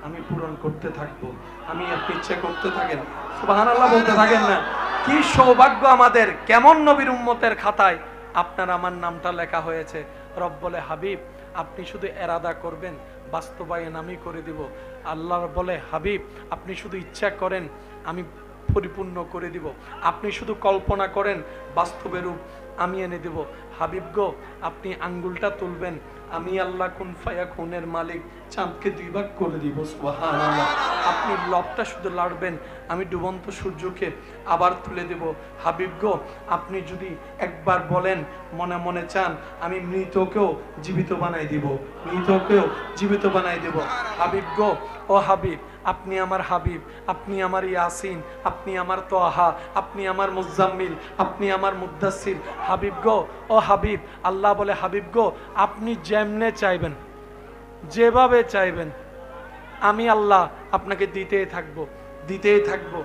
আমি পূরণ করতে থাকবো। আপনি ইচ্ছা করতে থাকেন, সুবহানাল্লাহ বলতে থাকেন না। কি সৌভাগ্য আমাদের, কেমন নবীর উম্মতের খাতায় আপনার আমার নামটা লেখা হয়েছে। রব বলে, হাবিব আপনি শুধু এরাদা করবেন, বাস্তবায়ন আমি করে দিব। আল্লাহ বলে, হাবিব আপনি শুধু ইচ্ছা করেন, আমি পরিপূর্ণ করে দিব। আপনি শুধু কল্পনা করেন, বাস্তবে রূপ আমি এনে দিব। হাবিব গো, আপনি আঙ্গুলটা তুলবেন, আমি আল্লাহ কুন ফায়াকুনের মালিক চাঁদকে 2 ভাগ করে দিব। সুবহানাল্লাহ। আপনি লবটা শুধু লাড়বেন, আমি ডুবন্ত সূর্যকে আবার তুলে দেব। হাবিব গো, আপনি যদি একবার বলেন, মনে মনে চান, আমি মৃতকেও জীবিত বানাই দিব, মৃতকেও জীবিত বানাই দেব। হাবিব গো, ও হাবিব আপনি আমার হাবিব, আপনি আমার ইয়াসিন, আপনি আমার তোহা, আপনি আমার মুজাম্মিল, আপনি আমার মুদ্দাসির। হাবিব গো, ও হাবিব, আল্লাহ বলে, হাবিব গো আপনি যেমনে চাইবেন, যেভাবে চাইবেন, আমি আল্লাহ আপনাকে দিতেই থাকবো, দিতেই থাকবো,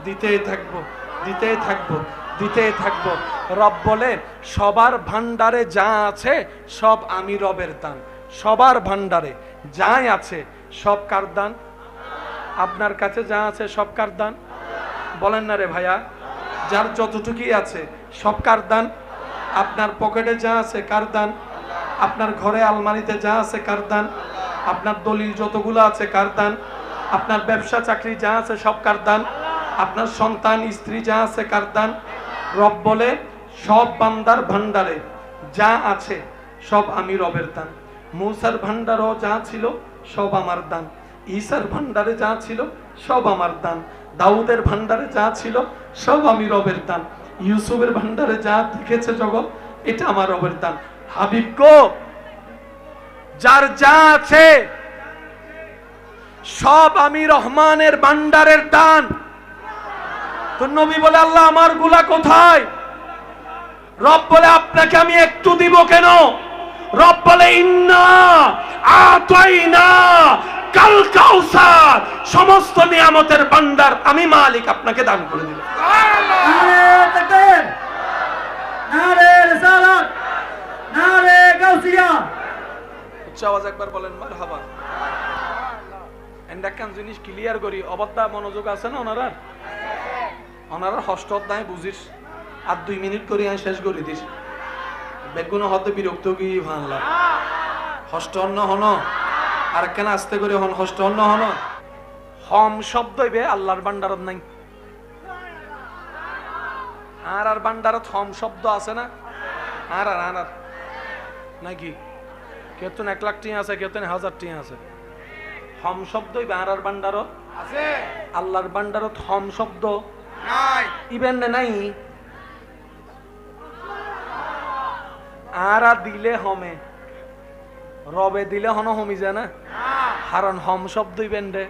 দিতেই থাকবো, দিতেই থাকবো, দিতেই থাকবো। রব বলে, সবার ভান্ডারে যা আছে সব আমি রবের দান। সবার ভান্ডারে যাই আছে সব কার দান? আপনার কাছে যা আছে সব কার দান? বলেন না রে ভাইয়া, যার যতটুকুই আছে সব কার দান? আপনার পকেটে যা আছে কার দান? আপনার ঘরে আলমারিতে যা আছে কার দান? আপনার দলিল যতগুলো আছে কার দান? আপনার ব্যবসা চাকরি যা আছে সব কার দান? আপনার সন্তান স্ত্রী যা আছে কার দান? রব বলে, সব বান্দার ভান্ডারে যা আছে সব আমি রবের দান। মূসার ভান্ডারও যা ছিল সব আমার দান, ঈসার ভান্ডারে যা ছিল সব আমার দান, দাউদের ভান্ডারে যা ছিল সব আমি রবের দান, ইউসুফের ভান্ডারে যা দেখেছে জগৎ এটা আমার রবের দান। হাবিব গো, যার যা আছে সব আমি রহমানের ভান্ডারের দান। তো নবী বলে, আল্লাহ আমার গুলা কোথায়? রব বলে, আপনাকে আমি একটু দিব কেন? রব বলে, ইন্না আতাইনা কাল কাউসার, সমস্ত নিয়ামতের ভান্ডার আমি মালিক আপনাকে দান করে দিলাম। নারে তাকবীর, নারে রিসালাত, নারে গাউসিয়া। উচ্চ আওয়াজ একবার বলেন মারহাবা। এন্ডাকান জিনিস ক্লিয়ার করি, অবদ্ধা মনোযোগ আছে না ওনারা? ওনারা ষষ্ঠ অধ্যায় বুঝিস, আর 2 মিনিট করে আমি শেষ করে দিস। বেগুন হতে বিরক্ত গিয়ে ভাঙলাম। ষষ্ঠ অন্ন হন, আর কেন আস্তে করে হন ষষ্ঠ অন্ন হন। হম শব্দ হইবে আল্লাহর ভান্ডারত নাই। আর ভান্ডারত হম শব্দ আছে না? আর নাকি কেতন 1 লাখ টিয়া আছে, কেতন 1000 টিয়া আছে। হম শব্দ হইবে আর ভান্ডারত আছে, আল্লাহর ভান্ডারত হম শব্দ নাই। ইবেন নাই, আর দিলে হমে, রবে দিলে হন হমি যায় না, কারণ হম শব্দ ইবেন রে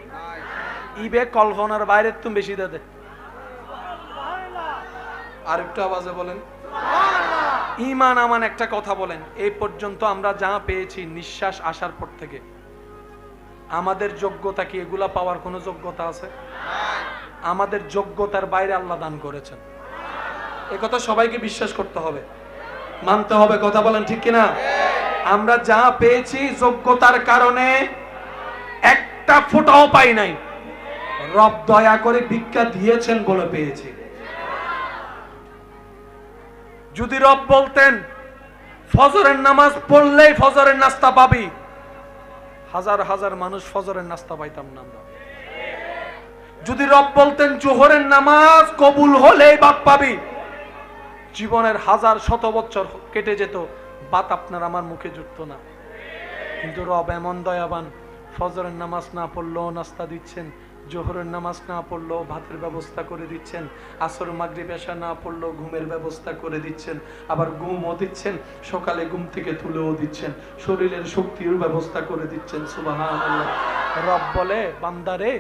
ইবে কল্পনার বাইরে তুমি বেশি দে। আর একটু আওয়াজে বলেন ঈমান আমান। একটা কথা বলেন, এই পর্যন্ত আমরা যা পেয়েছি নিঃশ্বাস আসার পর থেকে, আমাদের যোগ্যতা কি এগুলা পাওয়ার কোনো যোগ্যতা আছে? আমাদের যোগ্যতার বাইরে আল্লাহ দান করেছেন। এ কথা সবাইকে বিশ্বাস করতে হবে, মানতে হবে। কথা বলেন ঠিক কিনা? আমরা যা পেয়েছি যোগ্যতার কারণে, একটা ফোঁটাও পাই নাই, রব দয়া করে ভিক্ষা দিয়েছেন বলে পেয়েছি। যদি রব বলতেন ফজরের নামাজ পড়লেই ফজরের নাস্তা পাবি, হাজার হাজার মানুষ ফজরের নাস্তা পাইতাম না আমরা। যদি রব বলতেন জোহরের নামাজ কবুল হলেই বাদ পাবি, জীবনের 1000-শত বছর কেটে যেত, বাত আপনার আমার মুখে জুটতো না। কিন্তু রব এমন দয়াবান, ফজরের নামাজ না পড়লেও নাস্তা দিচ্ছেন, জোহরের নামাজ না পড়লেও ভাতের ব্যবস্থা করে দিচ্ছেন, আসর মাগরিব এশা না পড়লেও ঘুমের ব্যবস্থা করে দিচ্ছেন, আবার ঘুমও দিচ্ছেন, সকালে ঘুম থেকে তুলেও দিচ্ছেন, শরীরের শক্তির ব্যবস্থা করে দিচ্ছেন। সুবহানাল্লাহ। রব বলে, বান্দারে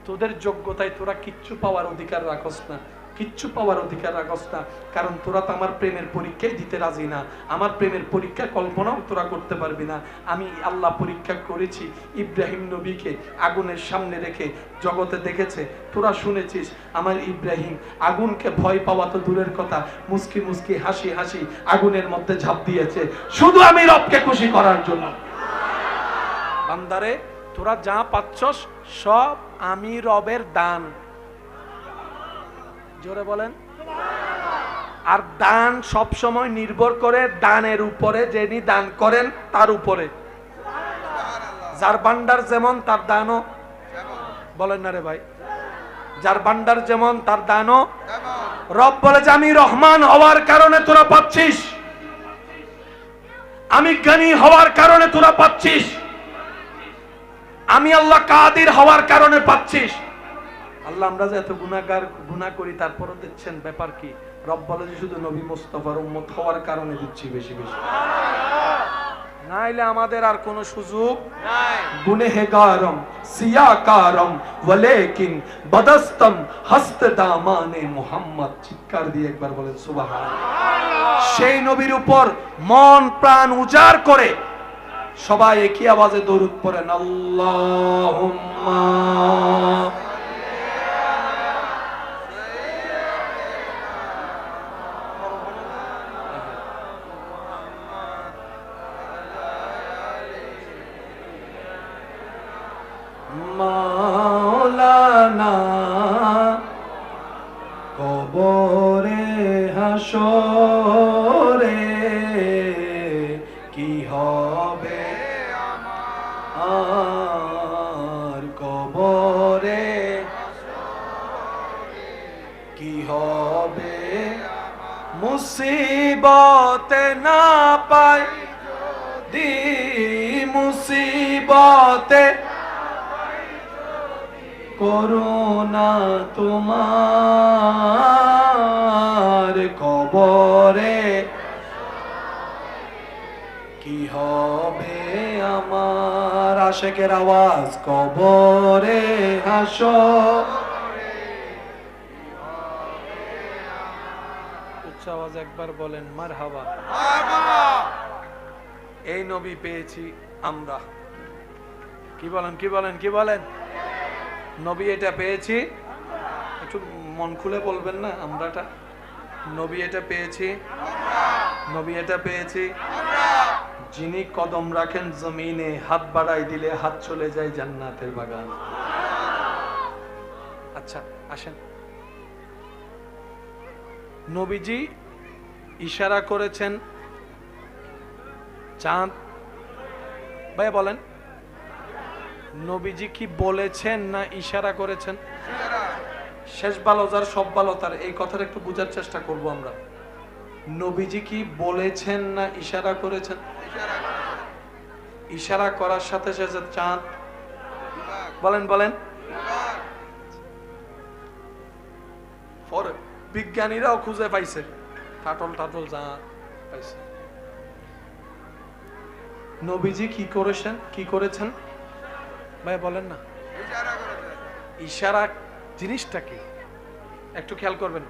তোদের যোগ্যতায় তোরা কিচ্ছু পাওয়ার অধিকার রাখস না, কিচ্ছু পাওয়ার অধিকার রাখস না, কারণ তোরা তো আমার প্রেমের পরীক্ষাই দিতে রাজি না। আমার প্রেমের পরীক্ষা কল্পনাও তোরা করতে পারবি না। আমি আল্লাহ পরীক্ষা করেছি ইব্রাহিম নবীকে আগুনের সামনে রেখে, জগতে দেখেছে, তোরা শুনেছিস আমার ইব্রাহিম আগুনকে ভয় পাওয়া তো দূরের কথা, মুস্কি মুস্কি হাসি হাসি আগুনের মধ্যে ঝাঁপ দিয়েছে শুধু আমি রবকে খুশি করার জন্য। বান্দারে, তোরা যা পাচ্ছস সব আমি রবের দান। জোরে বলেন। আর দান সব সময় নির্ভর করে দানের উপরে, যিনি দান করেন তার উপরে। যার ভান্ডার যেমন তার দানও, বলেন না রে ভাই, যার ভান্ডার যেমন তার দানও। রব বলে যে আমি রহমান হওয়ার কারণে তোরা পাচ্ছিস, আমি জ্ঞানী হওয়ার কারণে তোরা পাচ্ছিস, আমি আল্লাহ কাদির হওয়ার কারণে পাচ্ছিস। আল্লাহ আমরা যে এত গুনাহগার, গুনাহ করি, তারপরও দিচ্ছেন, ব্যাপার কি? রব বলে যে শুধু নবী মুস্তাফার উম্মত হওয়ার কারণে দিচ্ছি বেশি বেশি, নাইলে আমাদের আর কোনো সুযোগ নাই। গুনেহগারম সিয়াকারম ওয়ালাকিন বদস্তম হস্ত দামানে মুহাম্মদ। চিৎকার দিয়ে একবার বলেন সুবহানাল্লাহ। সেই নবীর উপর মন প্রাণ উজাড় করে সবাই একই আওয়াজে দরুদ পড়েন, আল্লাহুম্মা মাওলানা। কবরে হাসরে কি হবে আর, কবরে কি হবে, মুসিবতে না পাই দি, মুসিবতে করুণা তোমার, কবরে কি হবে আমার। আশেকের আওয়াজ, কবরে হাসর। উচ্চ আওয়াজ একবার বলেন মারহাবা। এই নবী পেয়েছি আমরা, কি বলেন, কি বলেন, কি বলেন? নবী এটা পেয়েছি, একটু মন খুলে বলবেন না আমরাটা। নবী এটা পেয়েছি, নবী এটা পেয়েছি। যিনি কদম রাখেন জমিনে, হাত বাড়াই দিলে হাত চলে যায় জান্নাতের বাগান। আচ্ছা আসেন, নবীজি ইশারা করেছেন চাঁদ। ভাই বলেন, নবীজি কি বলেছেন না ইশারা করেছেন? শেষ ভালো যার সব ভালো তার, এই কথাটা একটু বোঝার চেষ্টা করব আমরা। নবীজি কি বলেছেন না ইশারা করেছেন? ইশারা করার সাথে সাথে চাঁদ, বলেন বলেন, পরে বিজ্ঞানীরাও খুঁজে পাইছে, টাটল টাটল চাঁদ পাইছে। নবীজি কি করেছেন, কি করেছেন ভাই বলেন না? ইশারা জিনিসটা কি একটু খেয়াল করবেন।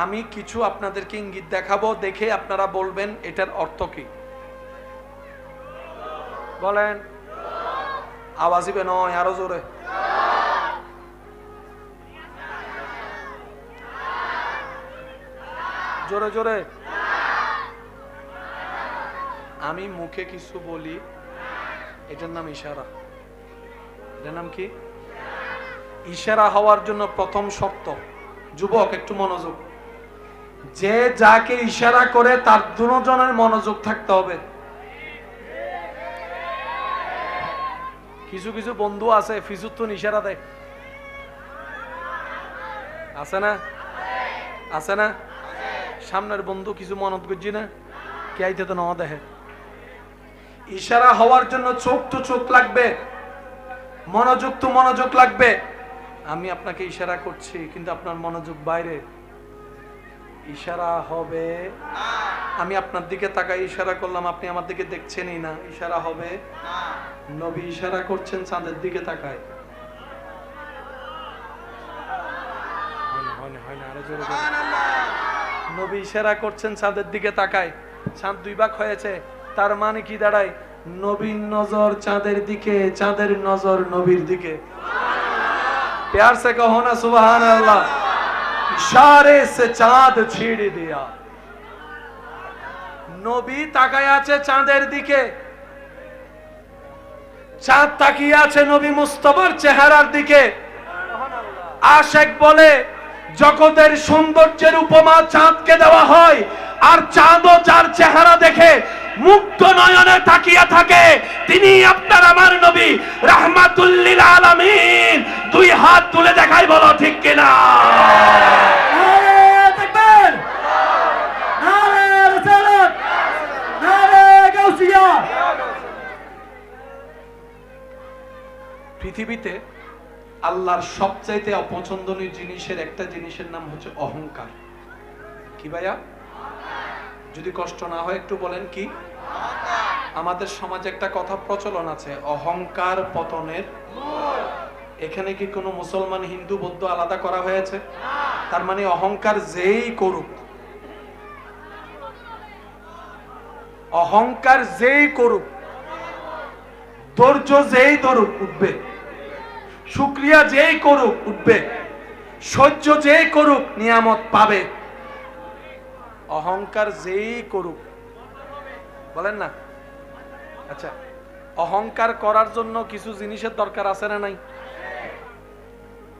আমি কিছু আপনাদেরকে ইঙ্গিত দেখাবো, দেখে আপনারা বলবেন এটার অর্থ কি। বলেন, আওয়াজ দিবে নয়, আরো জোরে। জোরে জোরে। আমি মুখে কিছু বলি, এটার নাম ইশারা। এটার নাম কি? ইশারা হওয়ার জন্য প্রথম শর্ত, যুবক একটু মনোযোগ, যে যাকে ইশারা করে তার দুজনের মনোযোগ থাকতে হবে। কিছু কিছু বন্ধু আছে ফিজুত্তুন ইশারা দেয়, আছে না? আছে না? সামনের বন্ধু কিছু মনত করছি না, কে আইতে তো না দেখে। ইশারা হওয়ার জন্য চোখ তো চোখ লাগবে, মনোযোগ তো মনোযোগ লাগবে। আমি আপনাকে ইশারা করছি কিন্তু আপনার মনোযোগ বাইরে, ইশারা হবে। আমি আপনার দিকে তাকাই ইশারা করলাম, আপনি আমার দিকে দেখছেনই না, ইশারা হবে না। নবী ইশারা করছেন চাঁদের দিকে তাকায়, হয় না আরো জোরে বলেন। নবী ইশারা করছেন চাঁদের দিকে তাকায়, চাঁদ দুই ভাগ হয়েছে, তার মানে কি দাঁড়ায়? নবীর নজর চাঁদের দিকে, চাঁদের নজর নবীর দিকে। प्यार से कहो ना सुभान अल्लाह। इशारे से चांद छेड़ दिया। নবী তাকায় আছে চাঁদের দিকে, চাঁদ তাকিয়ে আছে নবী মুস্তাফার চেহারার দিকে। আশিক বলে জগতের সৌন্দর্যের উপমা চাঁদকে দেওয়া হয়, আর চাঁদও যার চেহারা দেখে মুগ্ধ নয়নে তাকিয়ে থাকে, তিনি আপনার আমার নবী রাহমাতুল লিল আলামিন। দুই হাত তুলে দেখাই, বলো ঠিক কিনা? নারে তাকবীর, নারে রিসালাত, নারে গাউসিয়া। পৃথিবীতে আল্লাহর সবচাইতে অপছন্দনীয় জিনিসের একটা জিনিসের নাম হচ্ছে অহংকার। কি ভাইয়া? যদি কষ্ট না হয় একটু বলেন কি? আমাদের সমাজে একটা কথা প্রচলন আছে, অহংকার পতনের মূল। এখানে কি কোনো মুসলমান হিন্দু বৌদ্ধ আলাদা করা হয়েছে? তার মানে অহংকার যেই করুক, অহংকার যেই করুক, ধৈর্য যেই ধরুক উঠবে, শুকরিয়া যেই করুক উঠবে, সহ্য যেই করুক নিয়ামত পাবে। অহংকার যেই করুক, বলেন না? আচ্ছা, অহংকার করার জন্য কিছু জিনিসের দরকার আছে না নাই?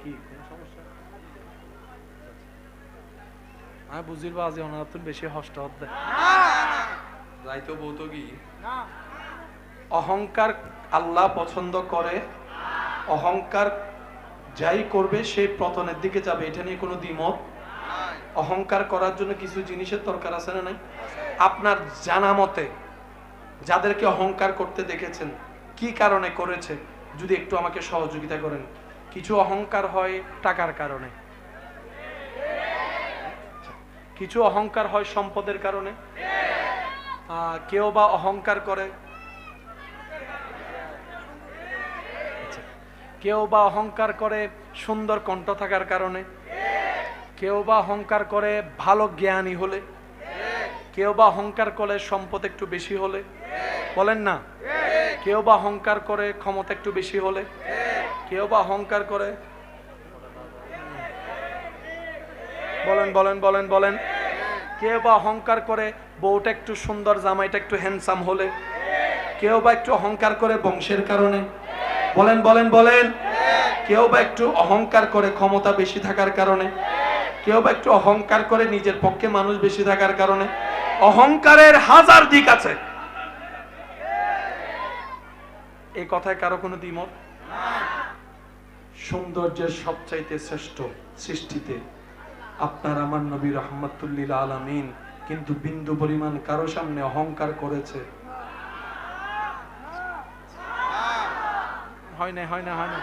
কি কোন সমস্যা? আমি বুঝিরবা আজি অনাতুন বেশি হষ্ট হতে যাইতো বলতো কি অহংকার আল্লাহ পছন্দ করে। অহংকার যাই করবে সে পতনের দিকে যাবে, এটা নিয়ে কোনো দ্বিমত। অহংকার করার জন্য কিছু জিনিসের দরকার আছে না নাই? আপনার জানা মতে যাদেরকে অহংকার করতে দেখেছেন, কি কারণে করেছে যদি একটু আমাকে সহযোগিতা করেন। কিছু অহংকার হয় টাকার কারণে, কিছু অহংকার হয় সম্পদের কারণে, কেউ বা অহংকার করে, কেউ বা অহংকার করে সুন্দর কণ্ঠ থাকার কারণে, কেউ বা অহংকার করে ভালো জ্ঞানী হলে, কেউ বা অহংকার করে সম্পদ একটু বেশি হলে, বলেন না? কেউ বা অহংকার করে ক্ষমতা একটু বেশি হলে, কেউ বা অহংকার করে, বলেন বলেন বলেন বলেন, কেউ বা অহংকার করে বউটা একটু সুন্দর, জামাইটা একটু হ্যান্ডসাম হলে, কেউ বা একটু অহংকার করে বংশের কারণে, বলেন বলেন বলেন, কেউ বা একটু অহংকার করে ক্ষমতা বেশি থাকার কারণে, কেউ বা একটু অহংকার করে নিজের পক্ষে মানুষ বেশি থাকার কারণে। অহংকারের হাজার দিক আছে, এই কথায় কারো কোনো দ্বিমত? সৌন্দর্যের সবচাইতে শ্রেষ্ঠ সৃষ্টিতে আপনার আমার নবী রাহমাতুল লিল আলামিন কিন্তু বিন্দু পরিমাণ কারো সামনে অহংকার করেছে? হয় না হয় না হয় না।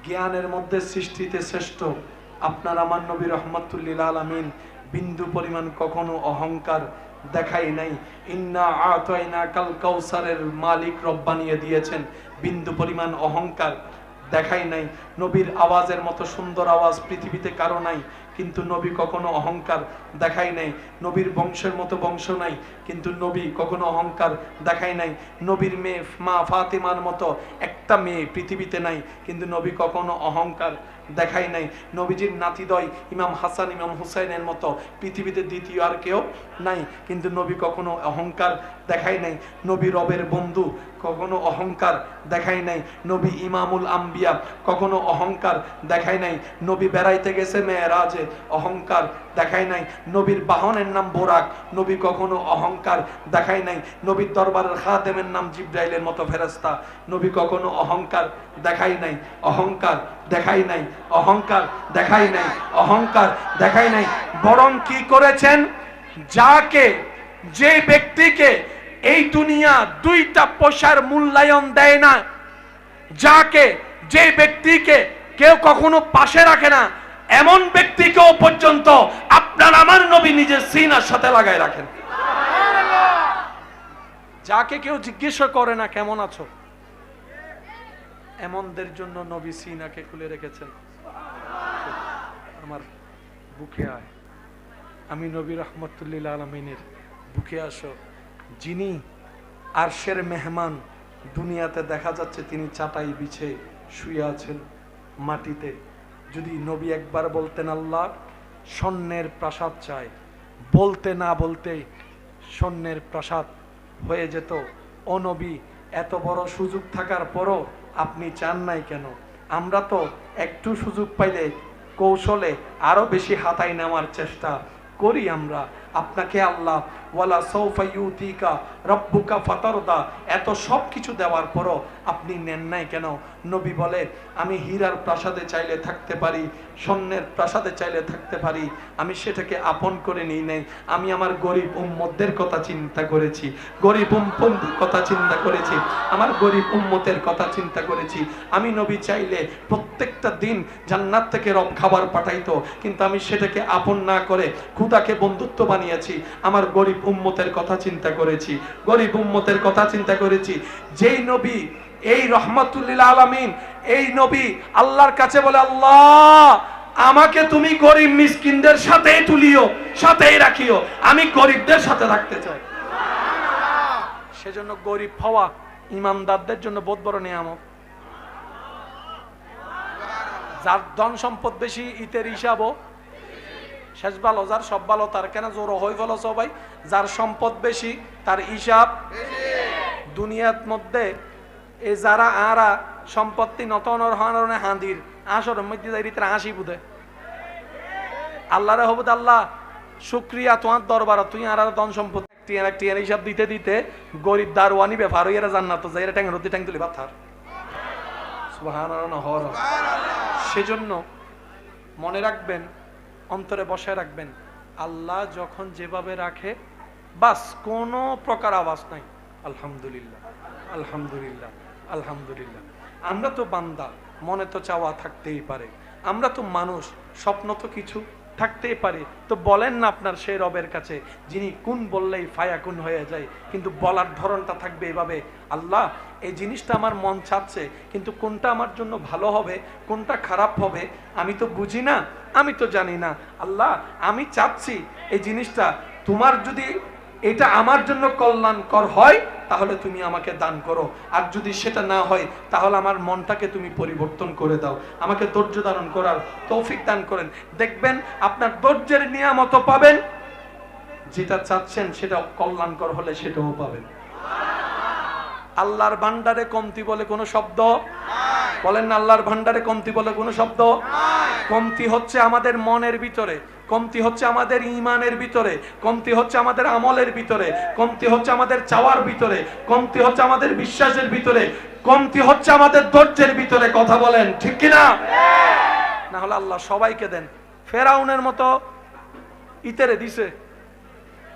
জ্ঞানের মধ্যে সৃষ্টিতে শ্রেষ্ঠ আপনার আমার নবী রাহমাতুল লিল আলামিন বিন্দু পরিমাণ কখনো অহংকার দেখাই নাই। ইন্না আতাইনা কাল কাউসারের মালিক রব বানিয়ে দিয়েছেন, বিন্দু পরিমাণ অহংকার দেখাই নাই। নবীর আওয়াজের মতো সুন্দর আওয়াজ পৃথিবীতে কারো নাই, কিন্তু নবী কখনো অহংকার দেখাই নাই। নবীর বংশের মতো বংশ নাই, কিন্তু নবী কখনো অহংকার দেখাই নাই। নবীর মেয়ে মা ফাতেমার মতো একটা মেয়ে পৃথিবীতে নাই, কিন্তু নবী কখনো অহংকার দেখাই নাই। নবীজির নাতিদ্বয় ইমাম হাসান ইমাম হুসাইনের মতো পৃথিবীতে দ্বিতীয় আর কেউ নাই, কিন্তু নবী কখনো অহংকার দেখাই নাই। নবী রবের বন্ধু, কখনো অহংকার দেখাই নাই। নবী ইমামুল আম্বিয়া, কখনো অহংকার দেখাই নাই। নবী বেড়াইতে গেছে মেরাজে, অহংকার দেখাই নাই। নবীর বাহনের নাম বোরাক, নবী কখনো অহংকার দেখাই নাই। নবীর দরবারের খাদেমের নাম জিব্রাইলের মতো ফেরেশতা, নবী কখনো অহংকার দেখাই নাই। অহংকার দেখাই নাই, অহংকার দেখাই নাই, অহংকার দেখাই নাই। বরং কি করেছেন? যাকে, যে ব্যক্তিকে এই দুনিয়া দুইটা পয়সার মূল্যায়ন দেয় না, যাকে, যে ব্যক্তিকে কেউ কখনো পাশে রাখে না, এমন ব্যক্তিকেও পর্যন্ত আপনার আমার নবী নিজের সিনার সাথে লাগায় রাখেন। যাকে কেউ জিজ্ঞাসা করে না কেমন আছো, এমনদের জন্য নবী সিনাকে খুলে রেখেছেন। আমার বুকে আয়, আমি নবী রহমতুল্লিল আলমিনের বুকে আসো। যিনি আরশের মেহমান, দুনিয়াতে দেখা যাচ্ছে তিনি চাটাই বিছে শুয়ে আছেন মাটিতে। যদি নবী একবার বলতেন আল্লাহ স্বর্ণের প্রাসাদ চাই, বলতে না বলতে স্বর্ণের প্রাসাদ হয়ে যেত। ও নবী, এত বড় সুযোগ থাকার পরও আপনি চান নাই কেন? আমরা তো একটু সুযোগ পাইলে কৌশলে আরো বেশি হাতায় নেওয়ার চেষ্টা করি আমরা। আপনাকে আল্লাহ ওয়ালা সাউফা ইউতিকা রাব্বুকা ফাতারদা এত সব কিছু দেওয়ার পরও আপনি নেন নাই কেন? নবী বলে আমি হীরার প্রাসাদে চাইলে থাকতে পারি, স্বর্ণের প্রাসাদে চাইলে থাকতে পারি, আমি সেটাকে আপন করে নিই নাই। আমি আমার গরিব উম্মতদের কথা চিন্তা করেছি, গরিব উম্মতের কথা চিন্তা করেছি, আমার গরিব উম্মতের কথা চিন্তা করেছি। আমি নবী চাইলে প্রত্যেকটা দিন জান্নাত থেকে রব খাবার পাঠাইতো, কিন্তু আমি সেটাকে আপন না করে খুদাকে বন্ধুত্ব বানিয়েছি। আমার গরিব উম্মতের কথা চিন্তা করেছি, গরিব উম্মতের কথা চিন্তা করেছি। যেই নবী এই রহমাতুল্লিল আলামিন, এই নবী আল্লাহর কাছে বলে আল্লাহ আমাকে তুমি গরিব মিসকিনদের সাথেই তুলিও, সাথেই রাখিও, আমি গরিবদের সাথে রাখতে চাই। সেজন্য গরিব হওয়া ইমানদারদের জন্য বহুত বড় নিয়ামত। যার ধন সম্পদ বেশি ইতের হিসাবও শেষ ভালো, যার সব ভালো তার কেন জোর হয়ে গেল সবাই। যার সম্পদ বেশি তার হিসাব দুনিয়ার মধ্যে এই যারা আরা সম্পত্তি নতনর হানরনে হাঁদির আসরের মধ্যে যাই রীতির হাসি বুধে আল্লাহরে হবুদ আল্লাহ শুক্রিয়া তোমার দরবার, তুই আর ধন সম্পদ টিয়ার হিসাব দিতে দিতে গরিব দারওয়ানি ব্যাপার হইয়া জান্নাত যাই ট্যাং রুটি ট্যাং তুলি পাথার সুবহানাল্লাহ। সেজন্য মনে রাখবেন, অন্তরে বসায় রাখবেন, আল্লাহ যখন যেভাবে রাখে বাস কোনো প্রকার আওয়াজ নাই আলহামদুলিল্লাহ আলহামদুলিল্লাহ আলহামদুলিল্লাহ। আমরা তো বান্দা, মনে তো চাওয়া থাকতেই পারে, আমরা তো মানুষ, স্বপ্ন তো কিছু থাকতেই পারে। তো বলেন না আপনার সেই রবের কাছে যিনি কোন বললেই ফায়াকুন হয়ে যায়, কিন্তু বলার ধরনটা থাকবে এভাবে, আল্লাহ এই জিনিসটা আমার মন চাচ্ছে, কিন্তু কোনটা আমার জন্য ভালো হবে কোনটা খারাপ হবে আমি তো বুঝি না, আমি তো জানি না। আল্লাহ আমি চাচ্ছি এই জিনিসটা তোমার যদি এটা আমার জন্য কল্যাণকর হয় তাহলে তুমি আমাকে দান করো, আর যদি সেটা না হয় তাহলে আমার মনটাকে তুমি পরিবর্তন করে দাও, আমাকে ধৈর্য ধারণ করার তৌফিক দান করেন। দেখবেন আপনার ধৈর্যের নিয়ামত পাবেন, যেটা চাচ্ছেন সেটা কল্যাণকর হলে সেটাও পাবেন। আল্লাহর ভান্ডারে কমতি বলে কোনো শব্দ বলেন না, আল্লাহর ভান্ডারে কমতি বলে কোনো শব্দ। কমতি হচ্ছে আমাদের মনের ভিতরে, কমতি হচ্ছে আমাদের ঈমানের ভিতরে, কমতি হচ্ছে আমাদের আমলের ভিতরে, কমতি হচ্ছে আমাদের চাওয়ার ভিতরে, কমতি হচ্ছে আমাদের বিশ্বাসের ভিতরে, কমতি হচ্ছে আমাদের ধৈর্যের ভিতরে। কথা বলেন ঠিক কিনা? না হলে আল্লাহ সবাইকে দেন। ফেরাউনের মতো ইতেরে দিছে,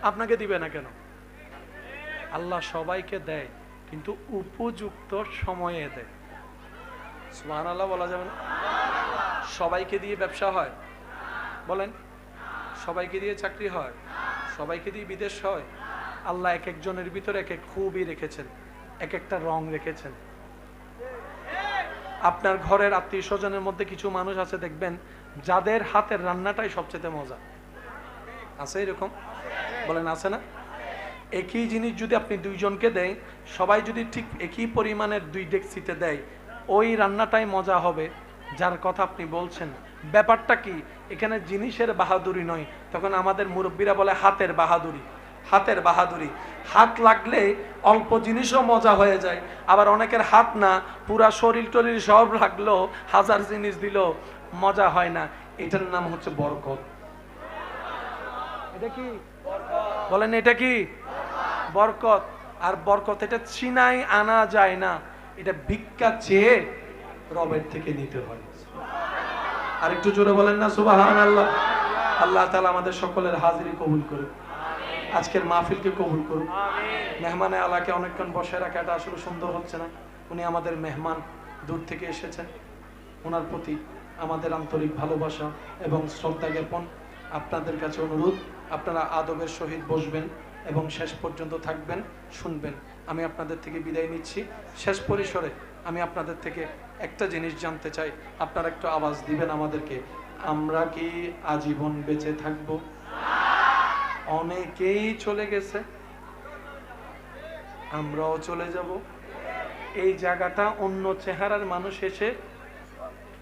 আপনাকে দিবে না কেন? আল্লাহ সবাইকে দেয় কিন্তু উপযুক্ত সময়ে দেয়। সুবহানাল্লাহ বলা যাবে না? সবাইকে দিয়ে ব্যবসা হয় বলেন? সবাইকে দিয়ে চাকরি হয়? সবাইকে দিয়ে বিদেশ হয়? আল্লাহ এক একজনের ভিতরে এক এক খুবই রেখেছেন, এক একটা রং রেখেছেন। আপনার ঘরের আত্মীয় স্বজনের মধ্যে কিছু মানুষ আছে দেখবেন যাদের হাতের রান্নাটাই সবচেয়ে মজা। আছে এরকম? বলেন আছে না? একই জিনিস যদি আপনি দুইজনকে দেন, সবাই যদি ঠিক একই পরিমাণের 2 ডেকচিতে দেয়, ওই রান্নাটাই মজা হবে যার কথা আপনি বলছেন। ব্যাপারটা কি? এখানে জিনিসের বাহাদুরি নয়, তখন আমাদের মুরব্বীরা বলে হাতের বাহাদুরি। হাতের বাহাদুরি, হাত লাগলে অল্প জিনিসও মজা হয়ে যায়। আবার অনেকের হাত না, পুরা শরীর টরীর সব লাগলো, 1000 জিনিস দিল, মজা হয় না। এটার নাম হচ্ছে বরকত। এটা কি বলেন? এটা কি বরকত? আর বরকত এটা চিনাই আনা যায় না, এটা ভিক্ষা চেয়ে রবের থেকে নিতে হয়। আর একটু জোরে বলেন না সুবহানাল্লাহ। আল্লাহ তাআলা আমাদের সকলের হাজিরি কবুল করুন, আজকের মাহফিলকে কবুল করুন। মেহমানে আলাকে অনেকক্ষণ বসে রাখা এটা আসলে সুন্দর হচ্ছে না। উনি আমাদের মেহমান, দূর থেকে এসেছেন, ওনার প্রতি আমাদের আন্তরিক ভালোবাসা এবং শ্রদ্ধা জ্ঞাপন। আপনাদের কাছে অনুরোধ, আপনারা আদবের সহিত বসবেন এবং শেষ পর্যন্ত থাকবেন, শুনবেন। আমি আপনাদের থেকে বিদায় নিচ্ছি। শেষ পরিসরে আমি আপনাদের থেকে একটা জিনিস জানতে চাই, আপনারা একটু আওয়াজ দিবেন আমাদেরকে। আমরা কি আজীবন বেঁচে থাকব? অনেকেই চলে গেছে, আমরাও চলে যাব। এই জায়গাটা অন্য চেহারার মানুষ এসে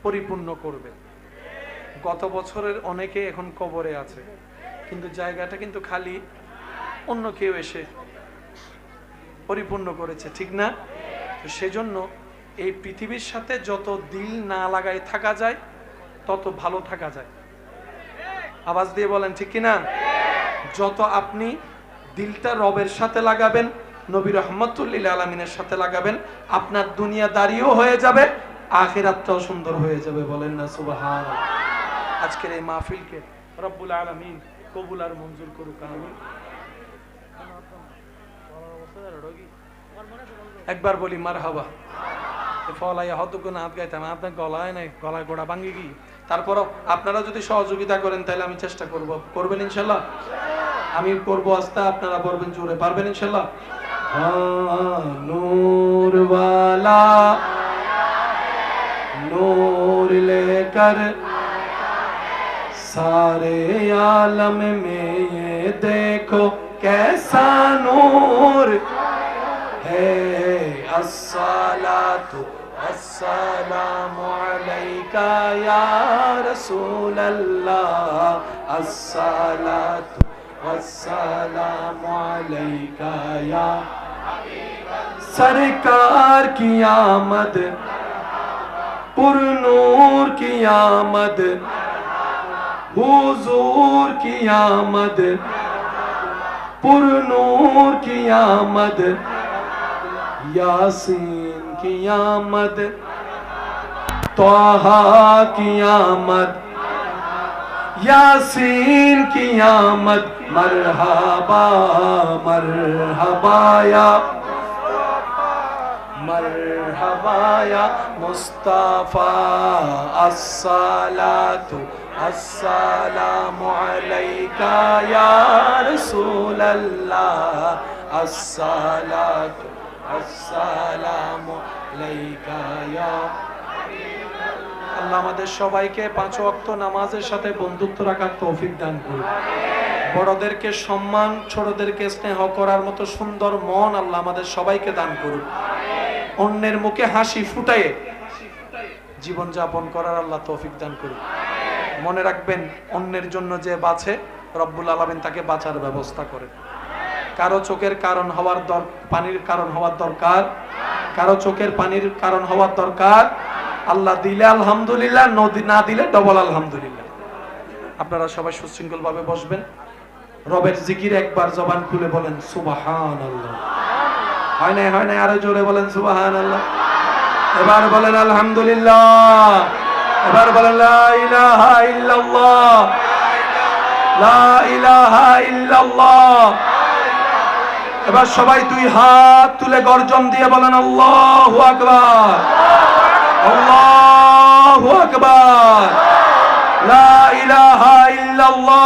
পরিপূর্ণ করবে। গত বছরের অনেকে এখন কবরে আছে, কিন্তু জায়গাটা কিন্তু খালি, অন্য কেউ এসে পরিপূর্ণ করেছে, ঠিক না? তো সেজন্য এই পৃথিবীর সাথে যত দিল না লাগায় থাকা যায় তত ভালো থাকা যায়। আওয়াজ দিয়ে বলেন ঠিক কিনা? যত আপনি দিলটা রবের সাথে লাগাবেন, নবী রহমতুল্লিল আলমিনের সাথে লাগাবেন, আপনার দুনিয়া দাঁড়িয়েও হয়ে যাবে, আখিরাতটাও সুন্দর হয়ে যাবে। বলেন না সুবহানাল্লাহ। আজকের এই মাহফিলকে রব্বুল আলামিন কবুল আর মঞ্জুর করুক, আমিন। একবার বলি মারহাবা। ফলাইয়া হতগুণ হাত গাইতাম, আপনার গলায় নাই, গলায় গোড়া ভাঙ্গি কি। তারপরও আপনারা যদি সহযোগিতা করেন তাহলে আমি চেষ্টা করব। করবেন ইনশাল্লাহ? আমি করবো আস্তে, আপনারা বলবেন জোরে। পারবেন ইনশাল্লাহ? নূর वाला नूर लेकर सारे आलम में ये देखो कैसा नूर है। अस्सलातु अस्सलामु अलैका या रसूल अल्लाह, अस्सलातु अस्सलामु अलैका या सरकार की आमद, पुरनूर की आमद, हुजूर की आमद, पुरनूर की आमद, यासीन की आमद, तौहा की आमद, यासीन की आमद। मरहबा मरहबा या मरहबा या मुस्तफा, अस्सलातु अस्सलामु अलैका या रसूल अल्लाह, अस्सलातु अस्सलामु अलैका या। আল্লাহ আমাদের সবাইকে 5 ওয়াক্ত নামাজের সাথে বন্ধুত্ব রাখার তৌফিক দান করুন। বড়দেরকে সম্মান, ছোটদেরকে স্নেহ করার মতো সুন্দর মন আল্লাহ আমাদের সবাইকে দান করুন। অন্যের মুখে হাসি ফুটায়ে জীবন যাপন করার আল্লাহ তৌফিক দান করুন। মনে রাখবেন, অন্যের জন্য যে বাঁচে রব্বুল আলামিন তাকে বাঁচার ব্যবস্থা করেন। কারো চোখের কারণ হওয়ার পানির কারণ হওয়ার দরকার, কারো চোখের পানির কারণ হওয়ার দরকার। আল্লাহ দিলে আলহামদুলিল্লাহ, না দিলে ডবল আলহামদুলিল্লাহ। আপনারা সবাই সুশৃঙ্খল ভাবে বসবেন। রবের জিকির একবার জবান খুলে বলেন সুবহানাল্লাহ। হয় নাই আরো জোরে বলেন সুবহানাল্লাহ। এবার বলেন আলহামদুলিল্লাহ। এবার বলেন লা ইলাহা ইল্লাল্লাহ, লা ইলাহা ইল্লাল্লাহ। এবার সবাই 2 হাত তুলে গর্জন দিয়ে বলেন আল্লাহু আকবার, আল্লাহু আকবার, লা ইলাহা ইল্লাল্লাহ।